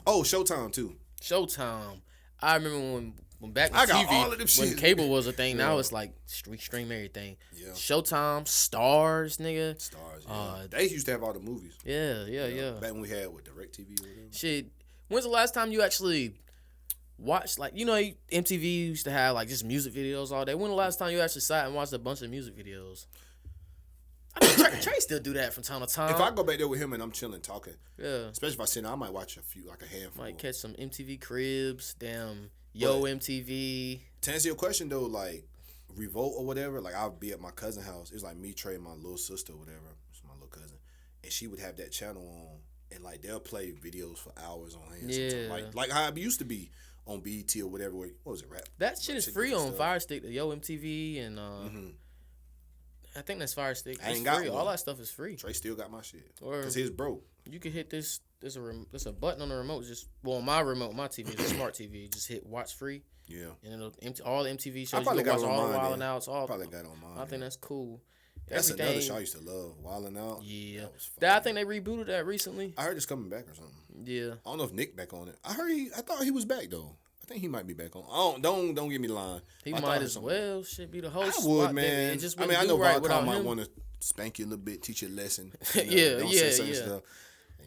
Showtime too. Showtime. I remember when back when I got TV, all of them when shit. cable was a thing. Now it's like stream everything. Yeah. Showtime, Stars, nigga. Stars. Yeah. They used to have all the movies. Yeah. Back when we had DirecTV or whatever. Shit. When's the last time you actually watched, like, you know, MTV used to have like just music videos all day. When the last time you actually sat and watched a bunch of music videos? I mean, Trey still do that from time to time. If I go back there with him and I'm chilling talking, yeah. Especially if I sit down, I might watch a few, like a handful. Might catch some MTV Cribs, MTV. To answer your question though, like Revolt or whatever, like I'll be at my cousin's house. It's like me, Trey, my little sister, or whatever. It's my little cousin. and she would have that channel on, and like they'll play videos for hours on hand. Yeah. Like how it used to be on BET or whatever. What was it, rap? That shit is free on stuff. Fire Stick, the Yo MTV, and I think that's Fire Stick. I ain't It's got free. one. All that stuff is free. Trey still got my shit. Or Cause his broke. you can hit this. There's a button on the remote. On my remote, my TV is a smart TV. Just hit watch free. Yeah. And it'll all the MTV shows. I probably you can got watch it on all mine. Wild 'N Outs. All Probably got it on mine. I think that's cool. That's Everything, another show I used to love. Wildin' Out. Yeah. That I think they rebooted that recently. I heard it's coming back or something. Yeah. I don't know if Nick back on it. I thought he was back though. I think he might be back on. Don't get me lying. He might as well should be the host. I would, spot, man. It just I know right Viacom might him. want to spank you a little bit, teach you a lesson. Yeah. Stuff.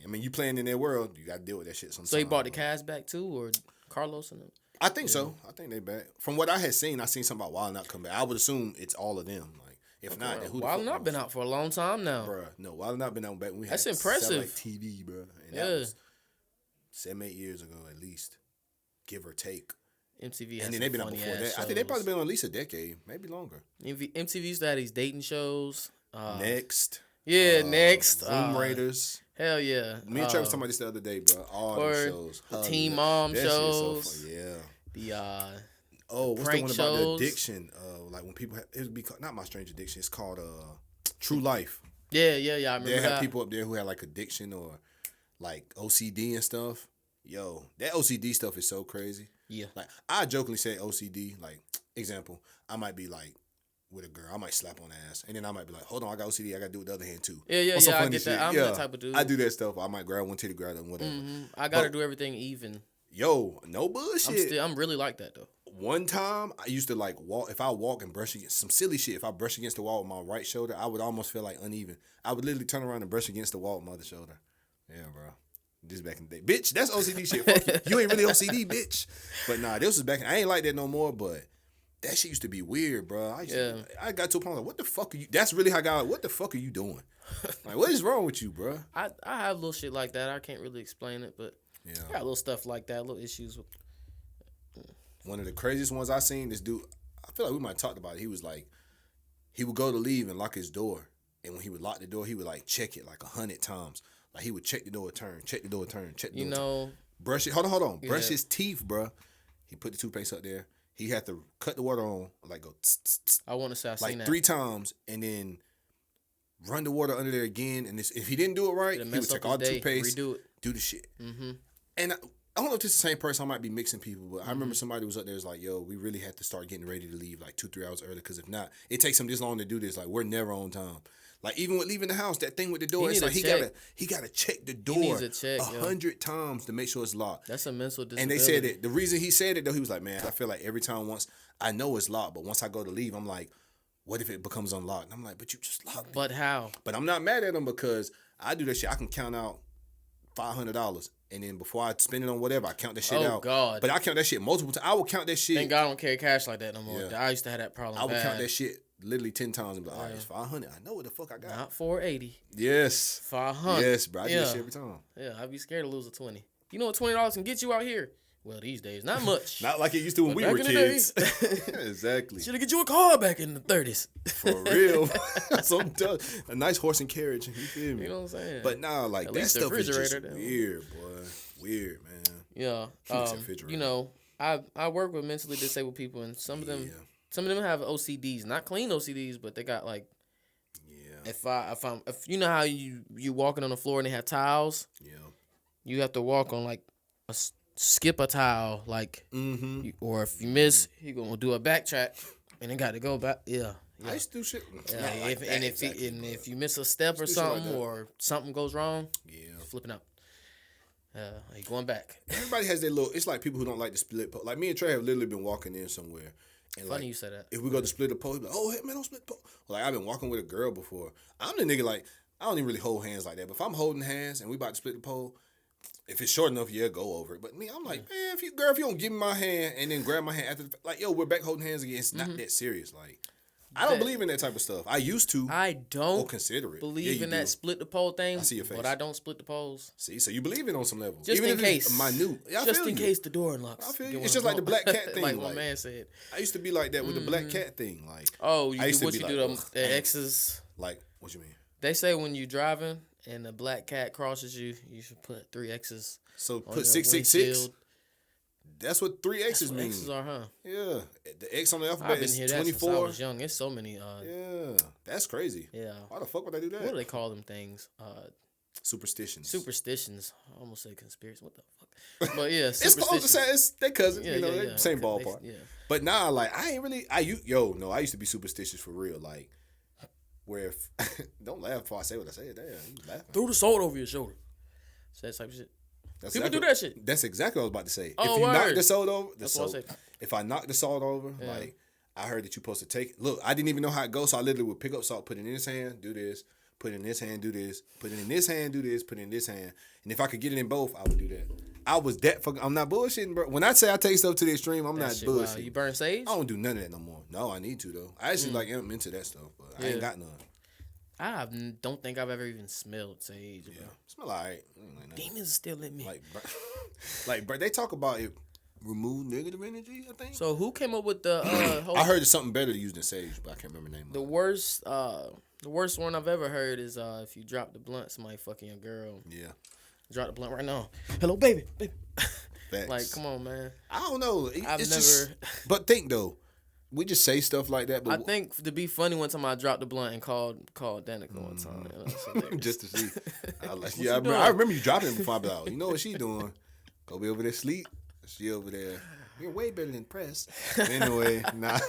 I mean, you playing in their world, you got to deal with that shit sometimes. So he brought the cast back too, or Carlos and them? I think so. I think they back. From what I had seen, I seen something about Wild 'N Out come back. I would assume it's all of them. Like, if not, then who the fuck Wild 'N Out knows? been out for a long time now. Bruh, no, Wild 'N Out been out back when we That's had impressive. satellite TV, bruh. And that was 7-8 years ago at least, give or take. MTV has And then they've been out before that. I think they probably been on at least a decade, maybe longer. MTV used to have these dating shows. Next. Next. Room Raiders. Hell yeah. Me and Trey was talking about this the other day, bro. All the shows. The Teen Mom that shows. So yeah. The what's the prank one about shows. the addiction? Like when people it would be called, not My Strange Addiction. It's called True Life. Yeah. I remember They that. have people up there who had like addiction or like OCD and stuff. Yo, that OCD stuff is so crazy. Yeah. Like I jokingly say OCD. Like example, I might be like with a girl, I might slap on the ass, and then I might be like, hold on, I got OCD, I got to do it with the other hand too. Yeah. Some I funny get that. shit. I'm that type of dude. I do that stuff. I might grab one titty, grab them, whatever. I gotta do everything even. Yo, no bullshit. I'm really like that though. One time, I used to like walk. If I walk and brush against some silly shit, if I brush against the wall with my right shoulder, I would almost feel like uneven. I would literally turn around and brush against the wall with my other shoulder. Yeah, bro. This back in the day, bitch. That's OCD shit. Fuck you. You ain't really OCD, bitch. But nah, this was back. I ain't like that no more. But that shit used to be weird, bro. I got to a point like, what the fuck are you? That's really how I got. Like, what the fuck are you doing? Like, what is wrong with you, bro? I have little shit like that. I can't really explain it, but yeah, I got little stuff like that, little issues with. One of the craziest ones I seen, this dude, I feel like we might have talked about it. He was like, he would go to leave and lock his door. And when he would lock the door, he would like check it like 100 times. Like he would check the door, turn, check the door, turn, check the door. Turn. Brush it. Hold on. Brush his teeth, bro. He put the toothpaste up there. He had to cut the water on, like go tss, tss, tss, I want to say I seen that. 3 times, and then run the water under there again. And if he didn't do it right, he would take all the toothpaste, redo it, do the shit. Mm-hmm. And I don't know if this is the same person. I might be mixing people, but I remember somebody was up there was like, yo, we really had to start getting ready to leave like 2-3 hours early, because if not, it takes him this long to do this. Like, we're never on time. Like, even with leaving the house, that thing with the door, it's like he gotta check the door 100 times to make sure it's locked. That's a mental disability. And they said that the reason he said it though, he was like, man, I feel like every time I know it's locked, but once I go to leave, I'm like, what if it becomes unlocked? And I'm like, but you just locked it. But how? But I'm not mad at him because I do that shit. I can count out $500. And then before I spend it on whatever, I count that shit out. Oh, God. But I count that shit multiple times. I will count that shit. Thank God I don't carry cash like that no more. Yeah. I used to have that problem. I would count that shit literally 10 times and be like, all right, it's 500. I know what the fuck I got. Not 480. Yes. 500. Yes, bro. I do that shit every time. Yeah, I'd be scared to lose a 20. You know what $20 can get you out here? Well, these days, not much. Not like it used to when we were kids. Exactly. Should have get you a car back in the 30s. For real. A nice horse and carriage. You feel me? You know what I'm saying? But nah, like at that stuff is just weird, boy. Weird, man. Yeah. You know, I work with mentally disabled people, and some of them have OCDs, not clean OCDs, but they got like. Yeah. If you know how you walking on the floor and they have tiles. Yeah. You have to walk on like skip a tile, like, or if you miss, he gonna do a backtrack, and then got to go back. Yeah. I used to do shit. If you miss a step or something, or something goes wrong, flipping out. He going back. Everybody has their little. It's like people who don't like to split pole. Like me and Trey have literally been walking in somewhere. And funny like, you said that. If we go to split the pole, he's like, oh, hey, man, don't split the pole. Like, I've been walking with a girl before. I'm the nigga, like, I don't even really hold hands like that. But if I'm holding hands and we about to split the pole, if it's short enough, go over it. But me, I'm like, man, if you don't give me my hand and then grab my hand after, like, yo, we're back holding hands again. It's not that serious. Like, I don't believe in that type of stuff. I used to. I don't consider it. Believe in that split the pole thing. I see your face. But I don't split the poles. See, so you believe it on some level. Just even in case. It's minute. Yeah, just in case the door unlocks. I feel you. It's just like the black cat thing. Like my man said. I used to be like that with the black cat thing. Like, oh, the X's. Like, what you mean? They say when you driving and a black cat crosses you, you should put 3 X's. So on put your 666. windshield. That's what 3 X's That's what mean. X's are, huh? Yeah, the X on the I've alphabet been is here that since I 24. was young. There's so many. Yeah, that's crazy. Yeah. Why the fuck would they do that? What do they call them things? Superstitions. Superstitions. I almost said conspiracy. What the fuck? But yeah, It's close to say it's they cousins. Yeah, you know, yeah, they yeah. same Okay, ballpark. yeah. But nah, like I ain't really. I used to be superstitious for real. Like where if don't laugh before I say what I say. Damn, you laughing. Throw the salt over your shoulder. So that type of shit. That's People do that shit. That's exactly what I was about to say. Oh, if you knock word. the salt over, That's what I said. if I knock the salt over, Yeah. like I heard that you're supposed to take. Look, I didn't even know how it goes, so I literally would pick up salt, put it in this hand, do this, put it in this hand, do this, put it in this hand, do this, put it in this hand, and if I could get it in both, I would do that. I was that fucking. I'm not bullshitting, bro. When I say I take stuff to the extreme, I'm not Shit, bullshitting. wow. You burn sage? I don't do none of that no more. No, I need to though. I actually like am into that stuff, but I ain't got none. I don't think I've ever even smelled sage, bro. Yeah, smell alright. Like nothing. Demons still in me. Bro, they talk about it remove negative energy. I think. So who came up with the whole, I heard it's something better to use than sage, but I can't remember the name. the worst one I've ever heard is if you drop the blunt, somebody fucking your girl. Yeah. Drop the blunt right now. Hello, baby. Facts. Like, come on, man. I don't know. I've It's never. just, but think though, we just say stuff like that. But I think to be funny, one time I dropped the blunt and called Danica one time. You know, so just to see. I like, you yeah, doing? I remember you dropping it before. I be like, you know what she doing? Go be over there sleep. She over there. You're way better than press. Anyway, nah.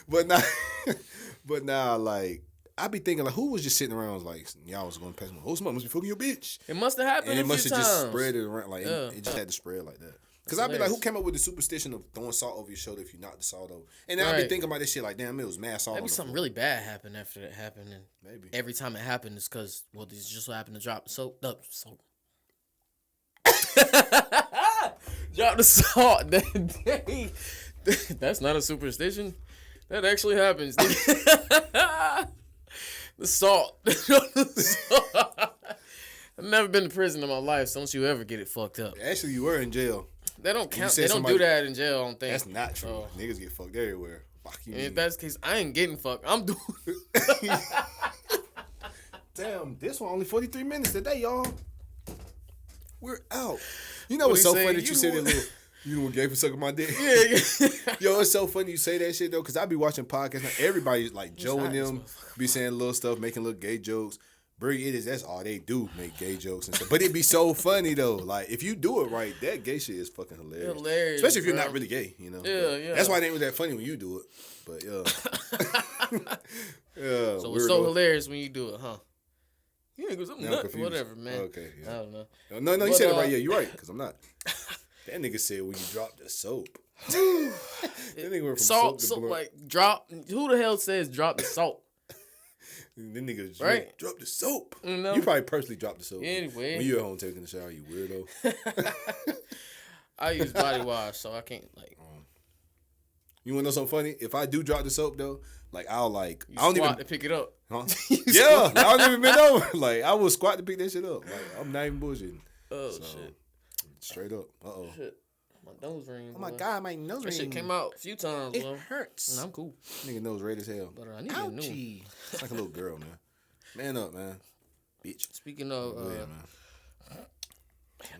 but now, like. I be thinking like, who was just sitting around like y'all was going past me? Oh, somebody must be fucking your bitch. It must have happened. And it must have just spread it around like Yeah. it just had to spread like that. Cause I'd be like, who came up with the superstition of throwing salt over your shoulder if you knock the salt over? And then I'd be Right. thinking about this shit like, damn, it was mad salt. Maybe on the something floor. really bad happened after that happened, and Maybe every time it happened is because this just so happened to drop the soap. Drop the salt that day. That's not a superstition. That actually happens. The salt. I've never been to prison in my life, so don't you ever get it fucked up. Actually, you were in jail. They don't count. said They don't somebody- do that in jail, I don't think. That's not true. Oh. Niggas get fucked everywhere. Fuck you. And if that's the case, I ain't getting fucked. I'm doing. Damn, this one only 43 minutes today, y'all. We're out. You know What what's he so say? funny that You you said the that little. You the one gay for sucking my dick. Yeah. Yo, it's so funny you say that shit though, cause I be watching podcasts. Now, everybody like Joe and them be saying little stuff, making little gay jokes. Bro, that's all they do, make gay jokes and stuff. But it be so funny though. Like if you do it right, that gay shit is fucking hilarious. Hilarious, especially if you're bro. not really gay, you know. Yeah, But yeah. That's why it ain't really that funny when you do it. But yeah, yeah. So it's so hilarious when you do it, huh? You ain't Now I'm nothing, confused. whatever, man. Okay, yeah. I don't know. No, you But, said it right. Yeah, you're right. Cause I'm not. That nigga said when you drop the soap. That nigga went from Salt, soap to blunt. like drop. Who the hell says drop the salt? Then niggas Right. drop the soap. You know? You probably personally dropped the soap. Anyway. When you at home taking a shower, you weirdo. I use body wash, so I can't like. You wanna know something funny? If I do drop the soap though, like I'll like You I don't squat even to pick it up. huh? Yeah, I don't even bend over. Like I will squat to pick that shit up. Like I'm not even bullshitting. Oh So, shit! Straight up. Oh. Shit, my nose ring. Oh my boy. god, my nose That ring. shit came out a few times. It bro. hurts. Nah, I'm cool, Nigga nose red as hell. but I need a new one. Ouchie. It's like a little girl, man. Man up, man. Bitch. Speaking of, Go ahead, man.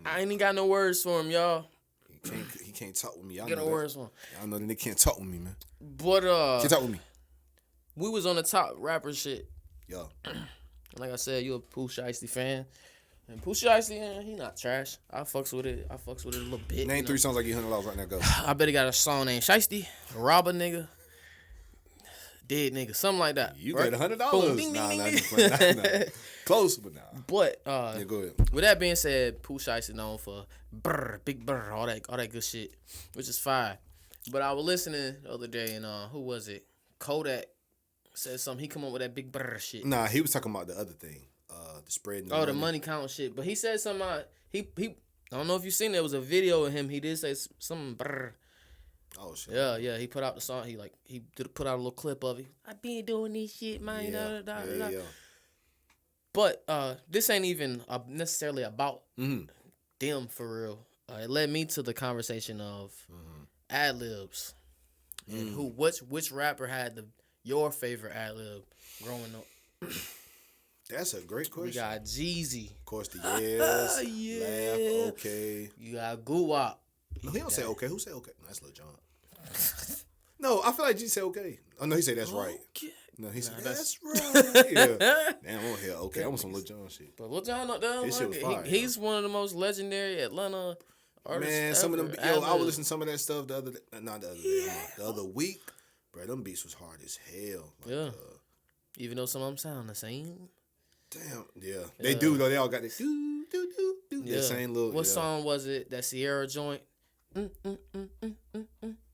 I ain't even got no words for him, y'all. He can't talk with me. Y'all Get know no that. words for him. Y'all know that they can't talk with me, man. But Can't talk with me. we was on the top rapper shit. Yo. Like I said, you a Pooh Shiesty fan. And Pooh Shiesty, he not trash. I fucks with it. I fucks with it a little bit. Name you know? 3 songs like you $100 right now. Go. I bet he got a song named Shiesty, rob a nigga, dead nigga, something like that. You right? got $100. Boom, ding, Nah, ding, nah, ding, just playing. Nah. Close, but nah. But Yeah, go ahead. with that being said, Pooh Shiesty known for big brr, all that good shit, which is fine. But I was listening the other day, and who was it? Kodak said something. He come up with that big brr shit. Nah, he was talking about the other thing. The spreading. The money count shit. But he said something. He. I don't know if you seen there was a video of him. He did say something. Brr. Oh shit. Yeah. He put out the song. He put out a little clip of it. I been doing this shit, man. Yeah. But this ain't even necessarily about them for real. It led me to the conversation of Adlibs and which rapper had your favorite Adlib growing up. That's a great question. We got Jeezy. Of course, the yes, Yeah. laugh, okay. You got Guwap. No, he don't say okay. Who say okay? No, that's Lil Jon. No, I feel like G said okay. Oh no, he said that's right. No, he said that's right. Yeah. Damn, I want to hear okay. I want some Lil Jon shit. But Lil Jon not done. His shit was fire, He's one of the most legendary Atlanta artists. Man, some of them. ever. Yo, I would listen to some of that stuff the other day. Not the other day. The other week. Bro, them beats was hard as hell. Like, Yeah. Even though some of them sound the same. Damn. Yeah. They do though. They all got this do do do do. Yeah. That same little. What song was it? That Sierra joint?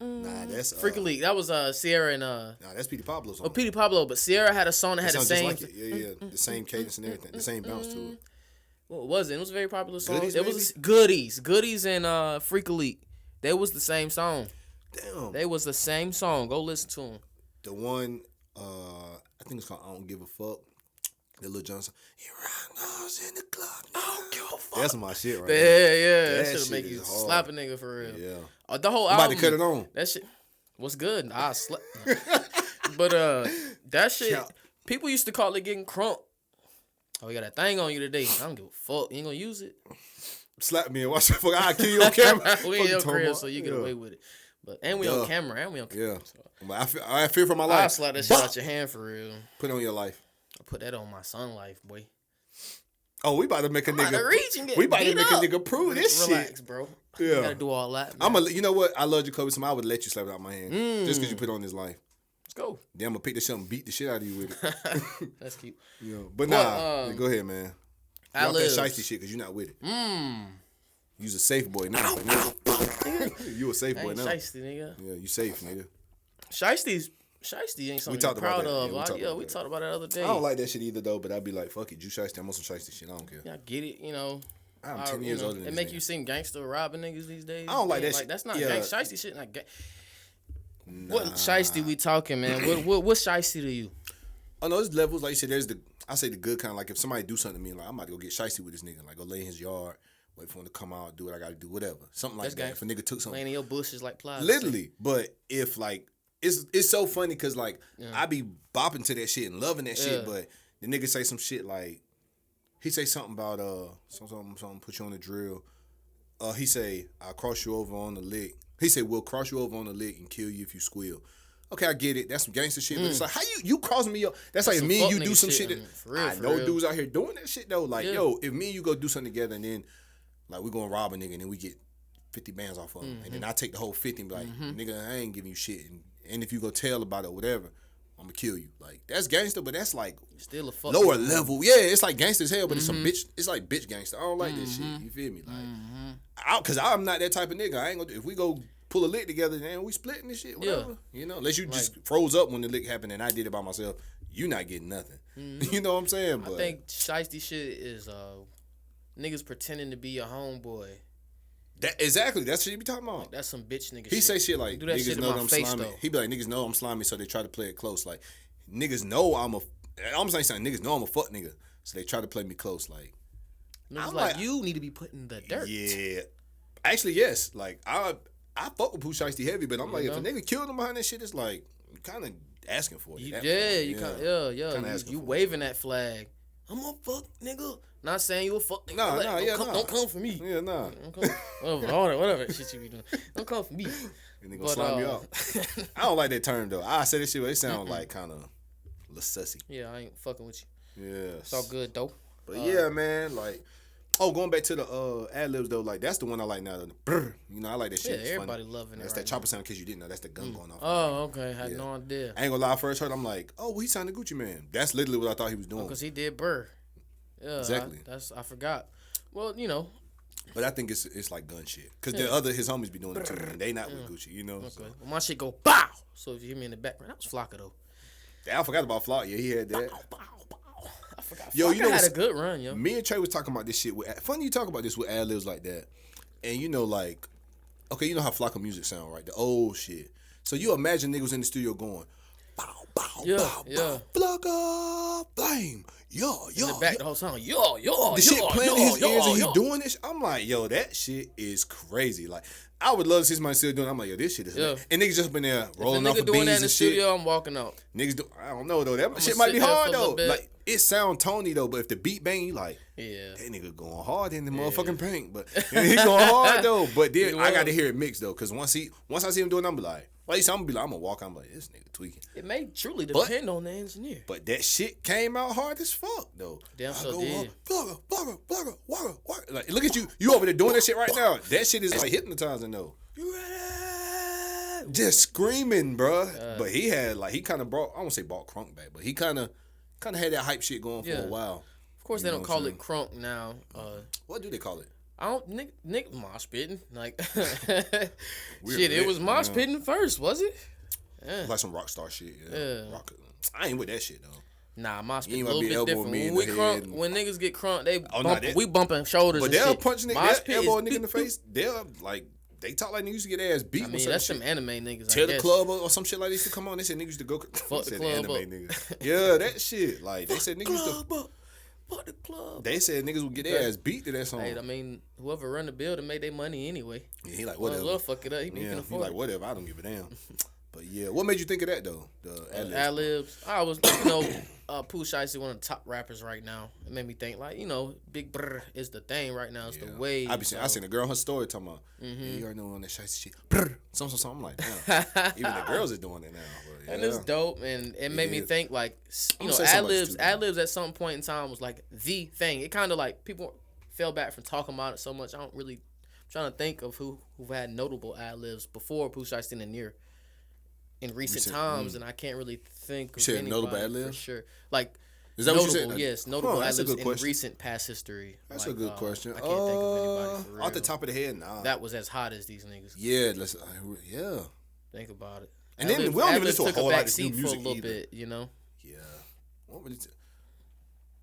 Nah, that's Freaky Leak. That was Sierra and Nah, that's Petey Pablo's song. Oh, Petey Pablo, but Sierra had a song that had the same. Just like it. Yeah. The same cadence and everything. The same bounce to it. What was it? It was a very popular song. Goodies, it was Goodies and Freaky Leak. They was the same song. Damn. They was the same song. Go listen to them. The one, I think it's called I Don't Give a Fuck. The Lil Jon song. He runs in the club. I don't give a fuck. That's my shit right Yeah. That That shit'll shit make you is hard. slap a nigga for real. Yeah. The whole I'm album. about to cut it on. That shit. What's good? I slap. But that shit. Yeah. People used to call it getting crunk. Oh, you got that thing on you today. I don't give a fuck. You ain't gonna use it. Slap me and watch the fuck. I'll kill you on camera. We in your Fuck you crib, talking so you about? get away with it. But and we on camera. Yeah. So, But I fear for my life. I'll slap that shit out your hand for real. Put it on your life. I put that on my son life, boy. Oh, we about to make a About to nigga. reach and get We about to beat make up. a nigga prove this Relax, shit. bro. Yeah. You gotta do all that. Man. You know what? I love you, Clovis. I would let you slap it out my hand just because you put it on his life. Let's go. Then I'm gonna pick this shit up and beat the shit out of you with it. That's cute. Yeah. But nah, go ahead, man. You off that Adlibs. shiesty shit because you're not with it. You's a safe boy now. You a safe I boy ain't now. shiesty, nigga. Yeah, you safe, nigga. Shiesty ain't something talked I'm proud about that. of. Yeah, we We talked talked about it the other day. I don't like that shit either though, but I'd be like, fuck it, you shiesty. I'm on some shiesty shit. I don't care. Yeah, I get it. You know, I'm 10 years older than it this make nigga. you seem gangster robbing niggas these days. I don't like Man, that shit. That's not Yeah. shiesty shit. Not What shiesty we talking, man? What's shiesty to you? Oh no, there's levels. Like you said, I say the good kind. Like if somebody do something to me, like I'm about to go get shiesty with this nigga. Like go lay in his yard, wait for him to come out, do what I got to do, whatever. Something like That's that. If a nigga took something, Laying in your bushes like plies. literally. But if like it's so funny because like I be bopping to that shit and loving that shit, but the nigga say some shit like he say something about something put you on the drill. He say I'll cross you over on the lick. He say we'll cross you over on the lick and kill you if you squeal. Okay, I get it. That's some gangster shit. But it's like how you crossing me up? That's like some me and fuck you do nigga some shit, shit. I mean, for real, I for know real. dudes out here doing that shit though. Like Yeah. yo, if me and you go do something together and then like we gonna rob a nigga and then we get 50 bands off of him and then I take the whole 50 and be like nigga I ain't giving you shit and if you go tell about it or whatever I'm gonna kill you. Like that's gangster, but that's like Still a fuck lower nigga. level. Yeah, it's like gangster as hell, but it's some bitch. It's like bitch gangster. I don't like this shit. You feel me? Like, cause I'm not that type of nigga. I ain't gonna. If we go pull a lick together, then we splitting this shit. Whatever. You know, unless you just froze up when the lick happened and I did it by myself, you not getting nothing. You know what I'm saying? But I think shiesty shit is niggas pretending to be your homeboy. that exactly that's what you be talking about. That's some bitch nigga He shit. say shit like Do that niggas shit in know my that I'm face, slimy. though. He be like niggas know I'm slimy, so they try to play it close. Like niggas know I'm saying something. Niggas know I'm a fuck nigga, so they try to play me close. Like Niggas I'm like, like- you need to be put in the dirt. yeah, actually yes. Like I fuck with Pooh Shiesty heavy, but I'm like if a nigga killed him behind that shit, it's like you kind of asking for it. You, at that yeah, point. you kind Kinda asking you for it. waving that flag. I'm a fuck nigga. Not saying you a fuck nigga. Nah, Like, nah, don't yeah, come, nah. Don't come for me. Yeah, nah. Don't come, whatever shit you be doing. Don't come for me. And they gonna slime you out. I don't like that term though. I say this shit, but it sound like kind of a little sussy. Yeah, I ain't fucking with you. Yeah. It's all good though. But yeah, man, like, going back to the Adlibs though, like that's the one I like now. The brr, you know, I like that shit. Yeah, It's everybody funny. loving it. That's right that chopper sound. In case you didn't know, that's the gun going off. Oh, okay. Had Yeah. no idea. I ain't gonna lie. I first heard, I'm like, oh, well, he signed the Gucci Man. That's literally what I thought he was doing. Because he did Burr. Yeah, Exactly. I forgot. Well, you know. But I think it's like gun shit. Because his homies be doing it too, and they not with Gucci, you know. Okay. So. Well, my shit go bow. So if you hear me in the background, that was Flocka though. I forgot about Flock. Yeah, he had that. Bow, bow, bow. I forgot. Yo, you know had what's- a good run, yo. Me and Trey was talking about this shit. Funny you talk about this with ad libs like that, and you know, like, okay, you know how Flocka music sound, right? The old shit. So you imagine niggas in the studio going, bow, bow, Yeah, bow, yeah. bow, Flocka, flame, yo, In the back the whole song. Yo, The shit playing in his ears and he doing this. I'm like, yo, that shit is crazy. Like, I would love to see somebody still doing it. I'm like, yo, this shit is lit. And niggas just been there rolling off of doing beans that in and the shit. studio, I'm walking out. Niggas do. I don't know though. That shit might be hard though. Like it sound Tony though, but if the beat bang, you like, that nigga going hard in the motherfucking paint. But he going hard though. But then I got to hear it mixed though, because once I see him doing, it, I'm be like, I'm gonna be like, I'm gonna walk. I'm like, this nigga tweaking. It may truly depend on the engineer. But that shit came out hard as fuck though. Damn so did. Like, look at you. You over there doing that shit right now. That shit is like hypnotizing though. You ready? Just screaming, bruh. But he had he kind of brought, I won't say brought crunk back, but he kind of had that hype shit going for a while. Of course, they don't call it crunk now. What do they call it? I don't Nick mosh pitting like shit. It was mosh pitting first, was it? Yeah. Like some rock star shit. Yeah. I ain't with that shit though. Nah, mosh pitting a little bit different. When we crunk, when niggas get crunk, we bumping shoulders. But they'll and shit. Punch niggas, they'll elbow a nigga in the face. They'll like. They talk like niggas used to get ass beat. I mean, that's some anime niggas. Tell the club or some shit like this to come on. They said niggas used to go. Fuck the club anime up. Niggas. Yeah, that shit. Like they said niggas used to. Fuck the club. They said niggas would get their ass beat to that song. Hey, I mean, whoever run the building made their money anyway. Yeah, he like whatever. Well, fuck it up. He can afford he like whatever. I don't give a damn. But yeah, what made you think of that though? The Adlibs. I was, Pooh Shiesty, one of the top rappers right now. It made me think like, Big Brr is the thing right now. It's the wave. I seen a girl on her story talking about, you already know on that Shiesty shit. Brr, something. I'm like, damn. Even the girls is doing it now. But, and it's dope, and it made me think like, Adlibs at some point in time was like the thing. It kind of like people fell back from talking about it so much. I'm trying to think of who had notable Adlibs before Pooh Shiesty and Near. In recent times, and I can't really think of anybody notable ad-libs? For sure. Like, is that notable, what you said? Yes, notable ad-libs in recent past history. That's a good question. I can't think of anybody for real. Off the top of the head, nah. That was as hot as these niggas. Yeah, Think about it. And then we don't even listen to a whole lot of new music for a little either. bit, Yeah. What would it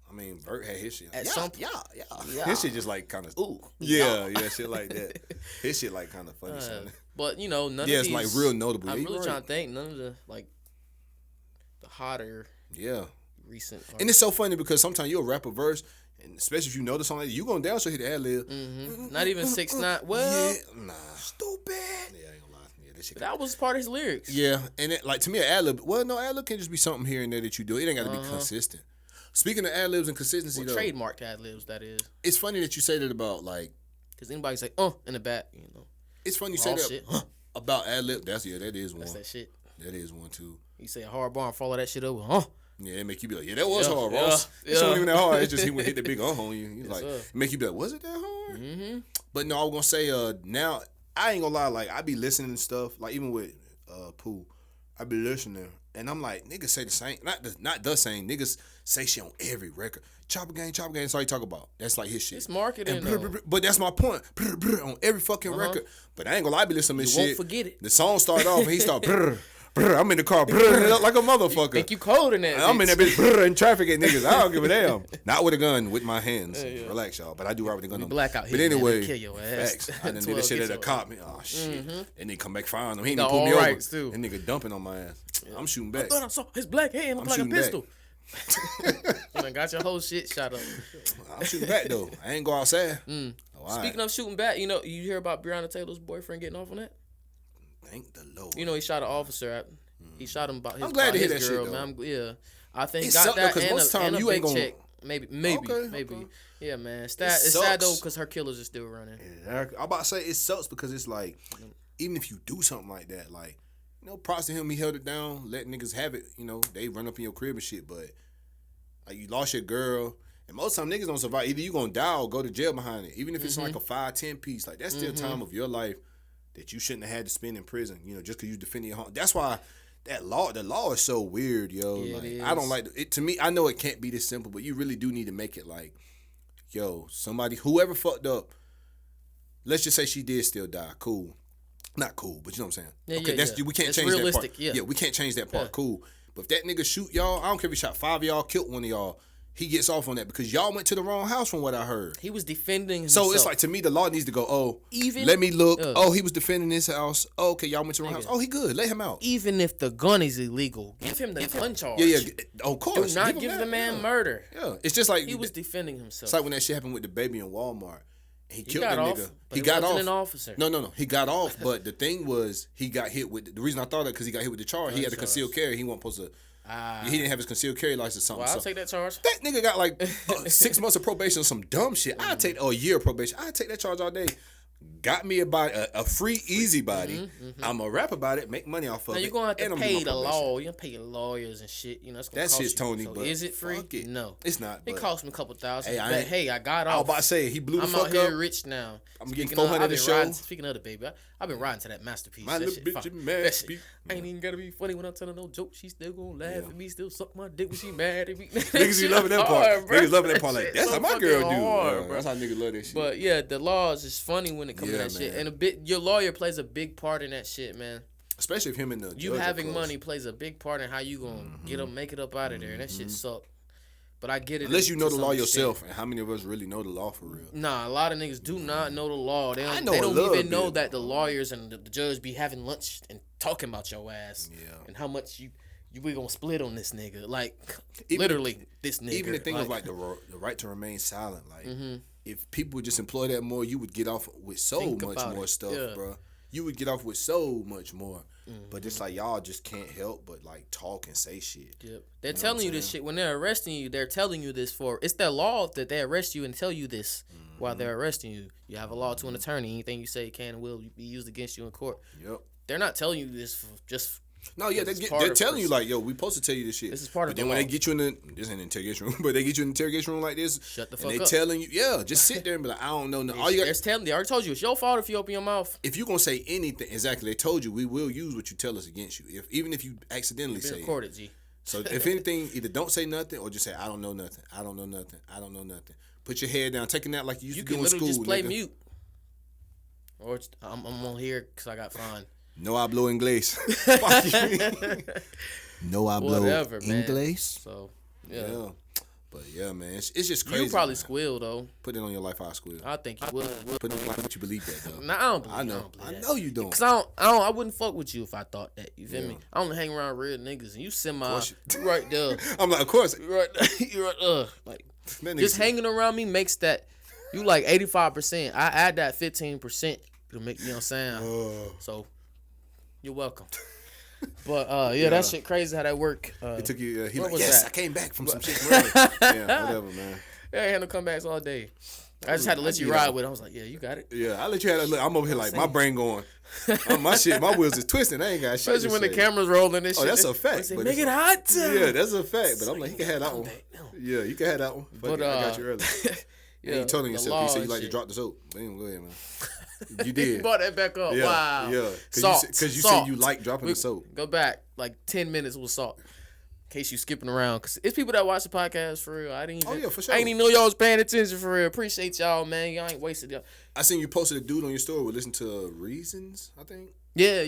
I mean, Bert had his shit. Yeah. His shit just like kind of. Ooh. Yeah, shit like that. His shit like kind of funny sounding. But none of these. Yeah, it's like real notable. I'm really trying to think. None of the the hotter. Yeah. Recent. Artists. And it's so funny because sometimes you'll rap a verse, and especially if you know the song, you gonna down so hit the ad lib. Not even 6ix9ine. Well, nah. Stupid. Yeah, I ain't gonna lie. Yeah, that shit. That was part of his lyrics. Yeah, and to me, an ad lib. Well, no, ad lib can just be something here and there that you do. It ain't got to be consistent. Speaking of ad libs and consistency, though, trademarked ad libs. That is. It's funny that you say that about like. Because anybody say in the back, It's funny you say that about ad lib. That is one. That's that shit. That is one too. You say a hardball and follow that shit over, Yeah, it make you be like, that was hard, Ross. It wasn't even that hard. It's just he would hit the big on you. He's like, make you be like, was it that hard? Mm-hmm. But no, I was gonna say, now I ain't gonna lie, like I be listening and stuff, like even with Pooh, I be listening, and I'm like, niggas say the same, not the same. Niggas say shit on every record. Chopper gang. That's all you talk about. That's like his shit. It's marketing. But that's my point. On every fucking record. But I ain't gonna lie, I be listening to this shit. You won't forget it. The song start off and he start. I'm in the car, like a motherfucker. Think you cold in that? I'm in that bitch in traffic at niggas. I don't give a damn. Not with a gun, with my hands. Relax, y'all. But I do ride with a gun. We black out here. But anyway, man, kill your ass. Facts. I done did that shit at a cop. Oh shit. And they come back firing him. He didn't pull me over. Too. That nigga dumping on my ass. Yeah. I'm shooting back. I thought I saw his black hand look like a pistol. You got your whole shit shot up. I'm shooting back though. I ain't go outside. Speaking of shooting back, you hear about Breonna Taylor's boyfriend getting off on that? Thank the Lord. He shot an officer. He shot him about his, I'm glad to hear that girl, shit, man. Yeah, I think it got that and a you big ain't gonna... check. Maybe. Okay. Yeah, man. It's sad though because her killers are still running. Yeah, I'm about to say it sucks because it's like, even if you do something like that, like, props to him, he held it down, let niggas have it. They run up in your crib and shit, but like you lost your girl, and most time niggas don't survive. Either you gonna die or go to jail behind it. Even if it's like a 5-10 piece, like that's still time of your life that you shouldn't have had to spend in prison. Just because you defending your home. That's why. The law is so weird, yo. Yeah, like, I don't like it. To me, I know it can't be this simple, but you really do need to make it like, yo, whoever fucked up, let's just say she did still die. Cool. Not cool, but you know what I'm saying? We can't change that part. Yeah, we can't change that part. Cool. But if that nigga shoot y'all, I don't care if he shot 5 of y'all, killed one of y'all, he gets off on that because y'all went to the wrong house from what I heard. He was defending himself. So it's like, to me, the law needs to go, let me look. He was defending his house. Oh, okay, y'all went to the wrong house. Oh, he good. Let him out. Even if the gun is illegal, give him the gun charge. Yeah. Of course. Do not give the man murder. Yeah. It's just like. He was defending himself. It's like when that shit happened with the baby in Walmart. He killed that nigga. He got off. An officer. No. He got off, but the thing was, he got hit with. The reason I thought that because he got hit with the charge. He had a concealed carry. He wasn't supposed to. He didn't have his concealed carry license or something. Well, I'll take that charge. That nigga got like 6 months of probation or some dumb shit. I'd take a year of probation. I'd take that charge all day. Got me a free easy body. I'm a rap about it, make money off of now it. You're gonna have to pay the law. You're gonna pay your lawyers and shit. You know, it's gonna that shit's Tony. So but is it free? It. No, it's not. It cost me a couple thousand. Hey, I got off. I was about to say he blew the fuck up. I'm out here rich now. I'm getting 400 a show. Speaking of the baby, I've been riding to that masterpiece. My little bitch masterpiece. I ain't even gotta be funny when I'm telling no joke. She still gonna laugh at me. Still suck my dick when she mad at me. Niggas be loving that part. Niggas loving that part. Like that's how my girl do. That's how niggas love that shit. But yeah, the laws is funny when it comes to that shit, and your lawyer plays a big part in that shit, man. Especially if him and the you having money plays a big part in how you gonna get them, make it up out of there. And that shit suck. But I get it. Unless you know the law yourself, and how many of us really know the law for real? Nah, a lot of niggas do not know the law. They don't even know that the lawyers and the judge be having lunch and talking about your ass. Yeah. And how much we gonna split on this nigga. Like, literally, this nigga. Even the thing of, like, the right to remain silent. Like, if people would just employ that more, you would get off with so much more stuff, bro. You would get off with so much more. But it's like y'all just can't help but like talk and say shit. Yep. They're telling you this shit when they're arresting you. They're telling you this it's their law that they arrest you and tell you this while they're arresting you. You have a law to an attorney. Anything you say can and will be used against you in court. Yep. They're not telling you this for just. No, yeah, they're telling you like, yo, we supposed to tell you this shit. This is part of the law. But then when they get you in this ain't an interrogation room, but they get you in the interrogation room like this, shut the fuck up. They telling you, just sit there and be like, I don't know. All you got, they already told you it's your fault if you open your mouth. If you gonna say anything, exactly, they told you we will use what you tell us against you. Even if you accidentally say recorded, G. So if anything, either don't say nothing or just say I don't know nothing. I don't know nothing. I don't know nothing. Put your head down, take a nap like you used to do in school. You can literally just play mute. Or I'm on here because I got fined. No hablo inglés. No hablo inglés. So, yeah. But yeah, man, it's just crazy. You probably squeal though. Put it on your life, I squeal. I think you would. Put it on your life, but you believe that though. Nah, I don't believe. I know you don't. Cause I wouldn't fuck with you if I thought that. You feel me? I only hang around real niggas, and you right there. I'm like, of course. You're right. Like just hanging around me makes that you like 85%. I add that 15% to make, you know what I'm saying? So you're welcome. But that shit crazy how that work. It took you. He like, yes, that? I came back from some shit. Whatever, man. I ain't had no comebacks all day. I just had to let you ride with it. I was like, yeah, you got it. Yeah, I let you have that look. I'm over here like my brain going. My wheels is twisting. I ain't got shit. Especially when the camera's rolling this shit. Oh, that's a fact. Say, make it hot. Yeah, that's a fact. But I'm like, you can have that one. Yeah, you can have that one. But I got you earlier. Yeah, you told him yourself. You said you like to drop the soap. But anyway, go ahead, man. You did. You brought that back up. Yeah, wow. Yeah. Because you said you like dropping the soap. Go back like 10 minutes with salt. In case you skipping around. Because it's people that watch the podcast for real. I didn't even, for sure. I didn't even know y'all was paying attention for real. Appreciate y'all, man. Y'all ain't wasted y'all. I seen you posted a dude on your story with listen to Reasons, I think. Yeah.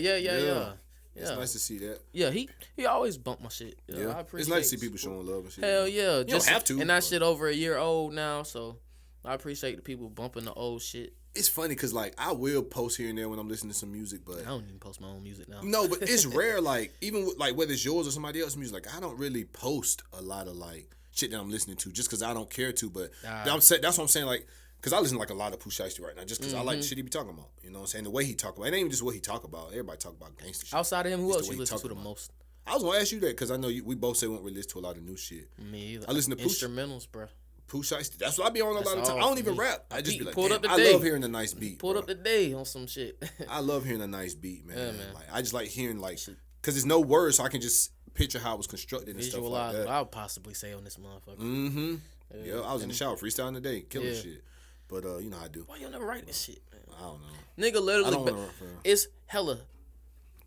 It's nice to see that. Yeah, he always bumped my shit. Yeah, I appreciate it's nice to see people showing love and shit. Hell yeah. You don't have to. And that shit over a year old now, so I appreciate the people bumping the old shit. It's funny because, like, I will post here and there when I'm listening to some music, but... I don't even post my own music now. No, but it's rare, like, even with, like, whether it's yours or somebody else's music, like, I don't really post a lot of, like, shit that I'm listening to just because I don't care to, but that's what I'm saying, like, because I listen to, like, a lot of Pooh Shiesty right now just because I like the shit he be talking about, you know what I'm saying? The way he talk about it ain't even just what he talk about. Everybody talk about gangster shit. Outside of him, who else you listen to the most? I was going to ask you that because I know we both say we don't really listen to a lot of new shit. Me either. I listen to instrumentals, bro. Pooh Shiesty. That's what I be on a lot of time. I don't even rap. I just be like, I love hearing a nice beat. Pulled up the day on some shit. I love hearing a nice beat, man. Yeah, man. Like, I just like hearing, like, because there's no words, so I can just picture how it was constructed and stuff like that. What I would possibly say on this motherfucker. Mm-hmm. Yeah, I was in the shower freestyling today, killing shit. But, you know how I do. Why you never write this shit, man? I don't know. Nigga, literally, I don't want to rap for him. It's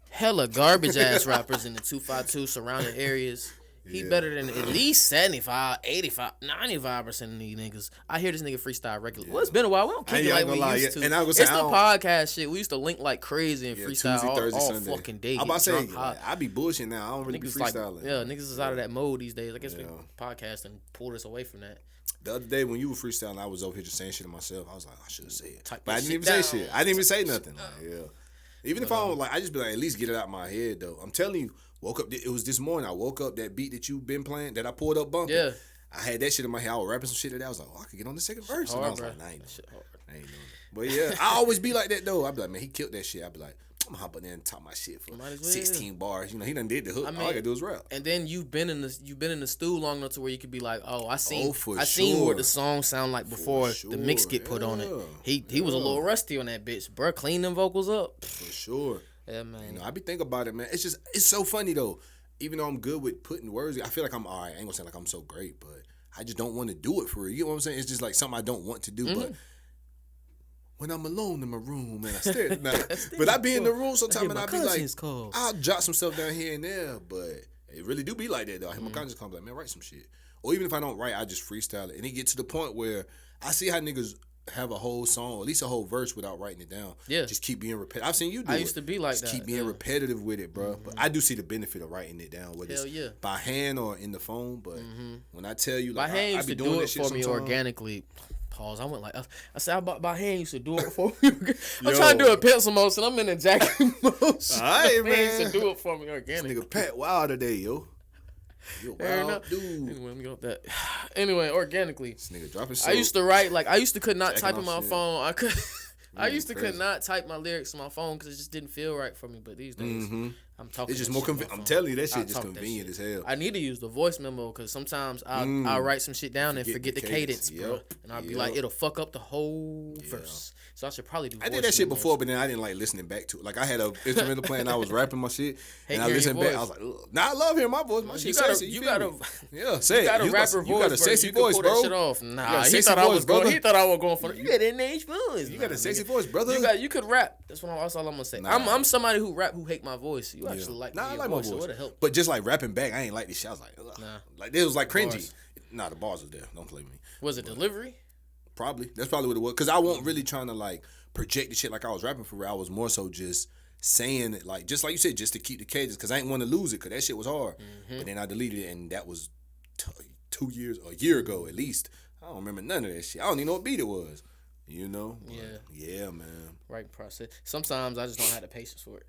hella garbage ass rappers in the 252 surrounding areas. He better than at least 75, 85, 95% of these niggas. I hear this nigga freestyle regularly. Yeah. Well, it's been a while. We don't kick it like we used to. And I was saying, it's the podcast shit. We used to link like crazy and freestyle Tuesday, Thursday, all Sunday. Fucking day. I'm about to say, I be bullshitting now. I don't really niggas be freestyling. Like, niggas is out of that mode these days. I guess we podcast and pulled us away from that. The other day when you were freestyling, I was over here just saying shit to myself. I was like, I should have said it. But I didn't even say shit. I didn't even say nothing. Like, even if I don't, like, I just be like, at least get it out my head, though. I'm telling you, woke up, it was this morning, I woke up, that beat that you've been playing, that I pulled up bumping. Yeah. I had that shit in my head. I was rapping some shit that I was like, I could get on the second verse. And I was like, I I ain't know that. But yeah, I always be like that though. I be like, man, he killed that shit. I be like, I'm gonna hop in there and talk my shit for 16 bars. You know, he done did the hook. All I gotta do is rap. And then you've been in the stew long enough to where you could be like, oh, I seen sure. what the song sound like before the mix get put on it. He was a little rusty on that bitch, bro. Clean them vocals up. For sure. Yeah, man. You know, I be thinking about it, man. It's so funny though. Even though I'm good with putting words, I feel like I'm all right. I ain't gonna say like I'm so great, but I just don't want to do it for real. You know what I'm saying? It's just like something I don't want to do, but. When I'm alone in my room, man, I stare at night. But I be in the room sometimes and I be like, I'll jot some stuff down here and there, but it really do be like that though. I hear my conscience come like, man, write some shit. Or even if I don't write, I just freestyle it. And it get to the point where I see how niggas have a whole song, or at least a whole verse without writing it down. Yeah. Just keep being repetitive. I've seen you do it. I used to be like that. Just keep being repetitive with it, bro. But I do see the benefit of writing it down, whether it's by hand or in the phone. But when I tell you, like, by hand I be used to doing do that it shit for me sometime. organically. Pause. I went like, I said, my hand used to do it for me. I'm trying to do a pencil motion. I'm in a jacket motion. All right, man. My hand used to do it for me organically. This nigga Pat Wild today, yo. You a wild dude. Anyway, let me go with that. Anyway, organically. This nigga dropping I used to write, like, I used to could not type on my phone. I used to could not type my lyrics on my phone because it just didn't feel right for me. But these days, I'm talking. It's just more convenient. I'm telling you, that shit just convenient as hell. I need to use the voice memo because sometimes I'll write some shit down and forget the cadence, bro. And I'll be like, it'll fuck up the whole verse. So I should probably do. I did that shit before, but then I didn't like listening back to it. Like I had a instrumental playing, I was rapping my shit, and I listened back. I was like, nah, I love hearing my voice. My shit sexy. You got a rapper voice. You got a sexy voice, bro. That shit off. Nah, he thought I was going for. You got a nice voice. You got a sexy voice, brother. You could rap. That's all I'm gonna say. I'm somebody who hate my voice. You actually like I like my voice. So what'll help? But just like rapping back, I ain't like this shit. I was like, like it was like cringy. Nah, the bars was there. Don't play with me. Was it delivery? Probably. That's probably what it was. Cause I wasn't really trying to like project the shit like I was rapping for real. I was more so just saying it like, just like you said, just to keep the cages. Cause I ain't want to lose it. Cause that shit was hard. But then I deleted it, and that was 2 years, a year ago at least. I don't remember none of that shit. I don't even know what beat it was. You know? But yeah, man. Right process. Sometimes I just don't have the patience for it.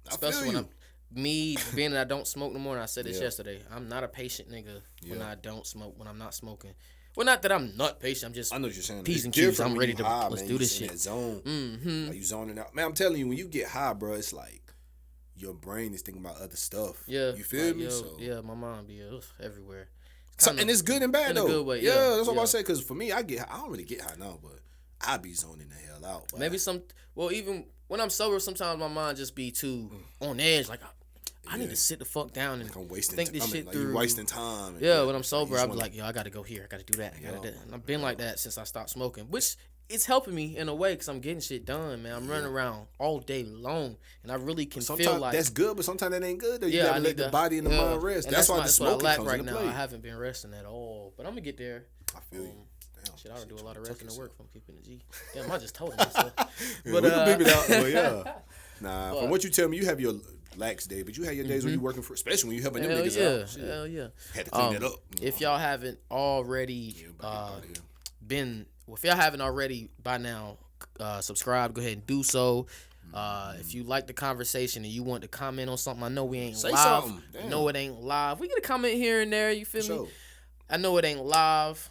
Especially when me being that I don't smoke no more, and I said this yesterday. I'm not a patient nigga when I don't smoke, when I'm not smoking. Well, not that I'm not patient. I'm just, I know what you're saying. P's and Q's. I'm ready to let's do this shit. That zone. Like you zoning out. Man, I'm telling you, when you get high, bro, it's like your brain is thinking about other stuff. Yeah. You feel me? Yeah, my mind be everywhere. And it's good and bad, though. In a good way, yeah, that's what I say. Because for me, I don't really get high now, but I be zoning the hell out. But maybe even when I'm sober, sometimes my mind just be too on edge. Like, I need to sit the fuck down and think this shit through. You're wasting time. When I'm sober, I'll be like, yo, I got to go here. I got to do that. And I've been like that since I stopped smoking, which it's helping me in a way because I'm getting shit done, man. I'm running around all day long, and I really can feel like that's good, but sometimes that ain't good. Though. You gotta let the body and the mind rest. That's why the smoking comes into play. I haven't been resting at all, but I'm gonna get there. I feel you. Shit, I don't do a lot of resting at work if I'm keeping the G. Damn, I just told him myself. But we can beep it out. Well, yeah. Nah, from what you tell me, you have your lax day, but you have your days when you working for, especially when you helping them niggas out. Hell yeah. Had to clean that up. If y'all haven't already if y'all haven't already by now subscribed, go ahead and do so. If you like the conversation and you want to comment on something, I know we ain't live. I know it ain't live. We get a comment here and there, you feel me? I know it ain't live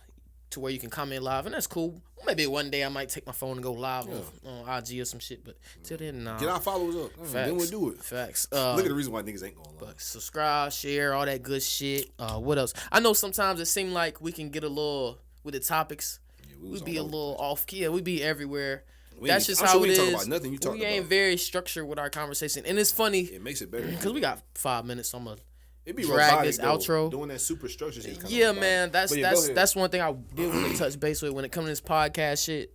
to where you can comment live, and that's cool. Maybe one day I might take my phone and go live on IG or some shit, but till then, nah. Get our followers up. Then we'll do it. Facts. Look at the reason why niggas ain't going live. But subscribe, share, all that good shit. What else? I know sometimes it seems like we can get a little, with the topics, we be a little off key. We be everywhere. That's just how it is. Talk about nothing you talk we ain't very structured with our conversation, and it's funny. It makes it better because we got 5 minutes. So I'm gonna it be drag this outro. Doing that super structure shit. Yeah, man. That's one thing I did want to touch base with when it comes to this podcast shit.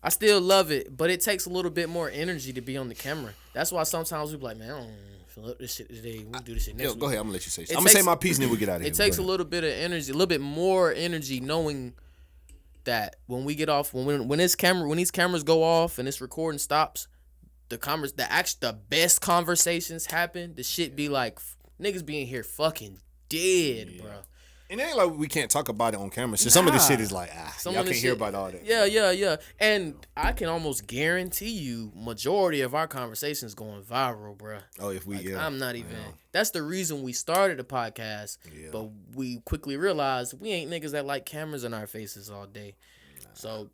I still love it, but it takes a little bit more energy to be on the camera. That's why sometimes we be like, man, I don't feel up this shit today. We'll do this shit next week. Go ahead. I'm gonna let you say. I'm gonna say my piece and then we get out of here. It takes a little bit of energy, a little bit more energy, knowing that when we get off, when these cameras go off and this recording stops, the best conversations happen. The shit be like niggas being here fucking dead, bro. And it ain't like we can't talk about it on camera. So some of the shit is like, y'all can't hear about all that. Yeah. And I can almost guarantee you, majority of our conversations going viral, bro. Oh, if we, I'm not even. That's the reason we started the podcast. Yeah. But we quickly realized we ain't niggas that like cameras in our faces all day. Nah. So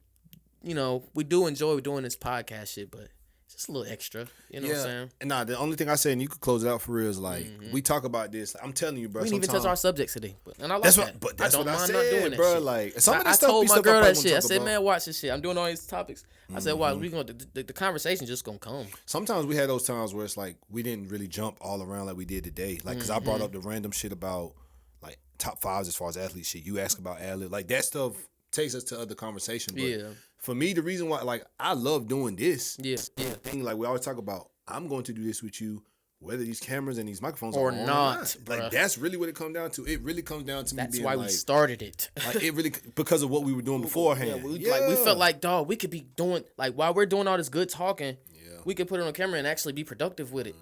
you know, we do enjoy doing this podcast shit, but it's just a little extra. You know what I'm saying? And the only thing I say, and you could close it out for real, is like we talk about this. I'm telling you, bro. We didn't even touch our subjects today, and I like that's that. what, but that's I don't what I mind said, not doing that bro. shit. Like some of this I stuff, told be my girl I that shit. I said, about. man, watch this shit. I'm doing all these topics. I said, watch, we gonna the conversation just gonna come. Sometimes we had those times where it's like we didn't really jump all around like we did today. Like, cause I brought up the random shit about like top fives as far as athlete shit. You ask about Adlibs, like that stuff takes us to other conversation. But for me, the reason why, like, I love doing this. Yeah. Thing like we always talk about. I'm going to do this with you, whether these cameras and these microphones or are on not. Or not. Like that's really what it comes down to. It really comes down to me. That's being why we started it. Like it really because of what we were doing beforehand. Like we felt like, dog, we could be doing like while we're doing all this good talking. We could put it on camera and actually be productive with it,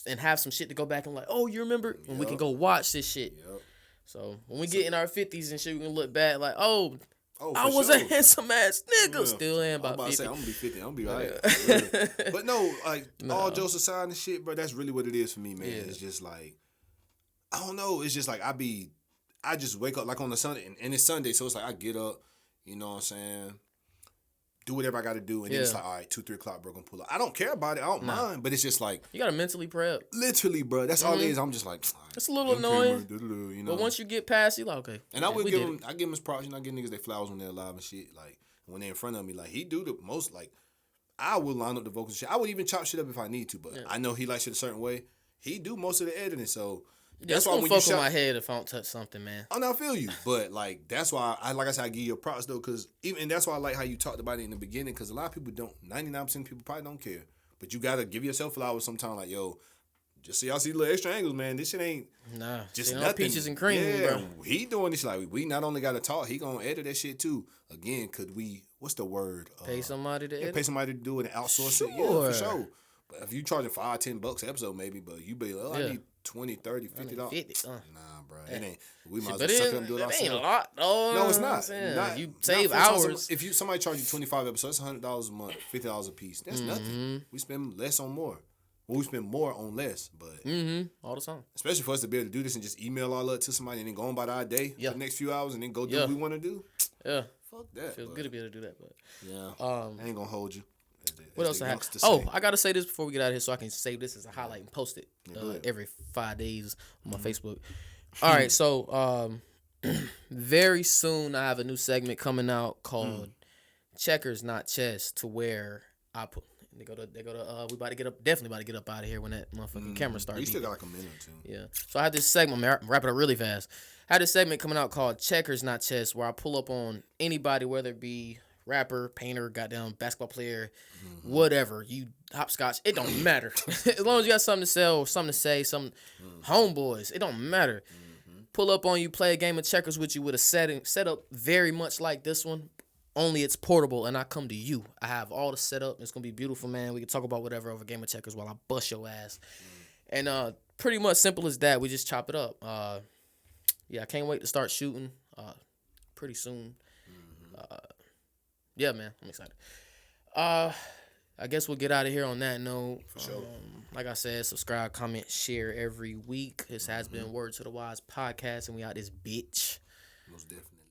and have some shit to go back and like, oh, you remember? And we can go watch this shit. So when we get in our 50s and shit, we can look back like, I was a handsome ass nigga. Still am about 50. I'm gonna be 50. I'm gonna be right. But no, like all jokes aside and shit, bro. That's really what it is for me, man. It's just like I don't know. It's just like I just wake up like on a Sunday, and it's Sunday, so it's like I get up, you know what I'm saying, do whatever I got to do, and then it's like, all right, 2-3 o'clock, bro, gonna pull up. I don't care about it. I don't mind, but it's just like you gotta mentally prep. Literally, bro. That's all it is. I'm just like, all right, it's a little annoying, you know. but once you get past, you like, okay. And I would give him his props. You know, I give niggas their flowers when they're alive and shit. Like when they're in front of me, like he do the most. Like I would line up the vocals shit. I would even chop shit up if I need to, but I know he likes it a certain way. He do most of the editing, so. That's why when you fuck with my head if I don't touch something, man. Oh, no, I feel you, but like that's why like I said, I give you props though, because and that's why I like how you talked about it in the beginning, because a lot of people don't. 99% of people probably don't care, but you gotta give yourself flowers sometime. Like yo, just so y'all see little extra angles, man. This shit ain't just nothing. Peaches and cream, bro. He doing this like we not only gotta talk, he gonna edit that shit too. Again, could we? What's the word? Pay somebody to edit. Pay somebody to do it and outsource it. Yeah, for sure. But if you charging $5-10 an episode, maybe, but you be like, I need $20, $30, $50. Nah, bro, it ain't. We might as well suck it up and do it ourselves. It ain't a lot, though. No, it's not. You save hours. If somebody charge you 25 episodes, that's $100 a month, $50 a piece. That's nothing. We spend less on more. Well, we spend more on less, but all the time. Especially for us to be able to do this and just email all up to somebody and then go on about our day for the next few hours and then go do what we want to do. Yeah, fuck that. Feels good to be able to do that, but I ain't gonna hold you. What else I have? I gotta say this before we get out of here, so I can save this as a highlight and post it every 5 days on my Facebook. All right, so very soon I have a new segment coming out called Checkers Not Chess, to where I put they go to we definitely about to get up out of here when that motherfucking camera starts. You still got like a minute or two. Yeah, so I had this segment, wrap it up really fast. I had this segment coming out called Checkers Not Chess, where I pull up on anybody, whether it be rapper, painter, goddamn basketball player, whatever. You hopscotch, it don't matter. As long as you got something to sell, something to say, some homeboys, it don't matter. Pull up on you, play a game of checkers with you with a set up very much like this one, only it's portable, and I come to you. I have all the setup. It's gonna be beautiful, man. We can talk about whatever over a game of checkers while I bust your ass. And pretty much simple as that. We just chop it up. I can't wait to start shooting pretty soon. Yeah, man, I'm excited. I guess we'll get out of here on that note. For sure. Like I said, subscribe, comment, share every week. This has been Word to the Wise podcast, and we out this bitch. Most definitely.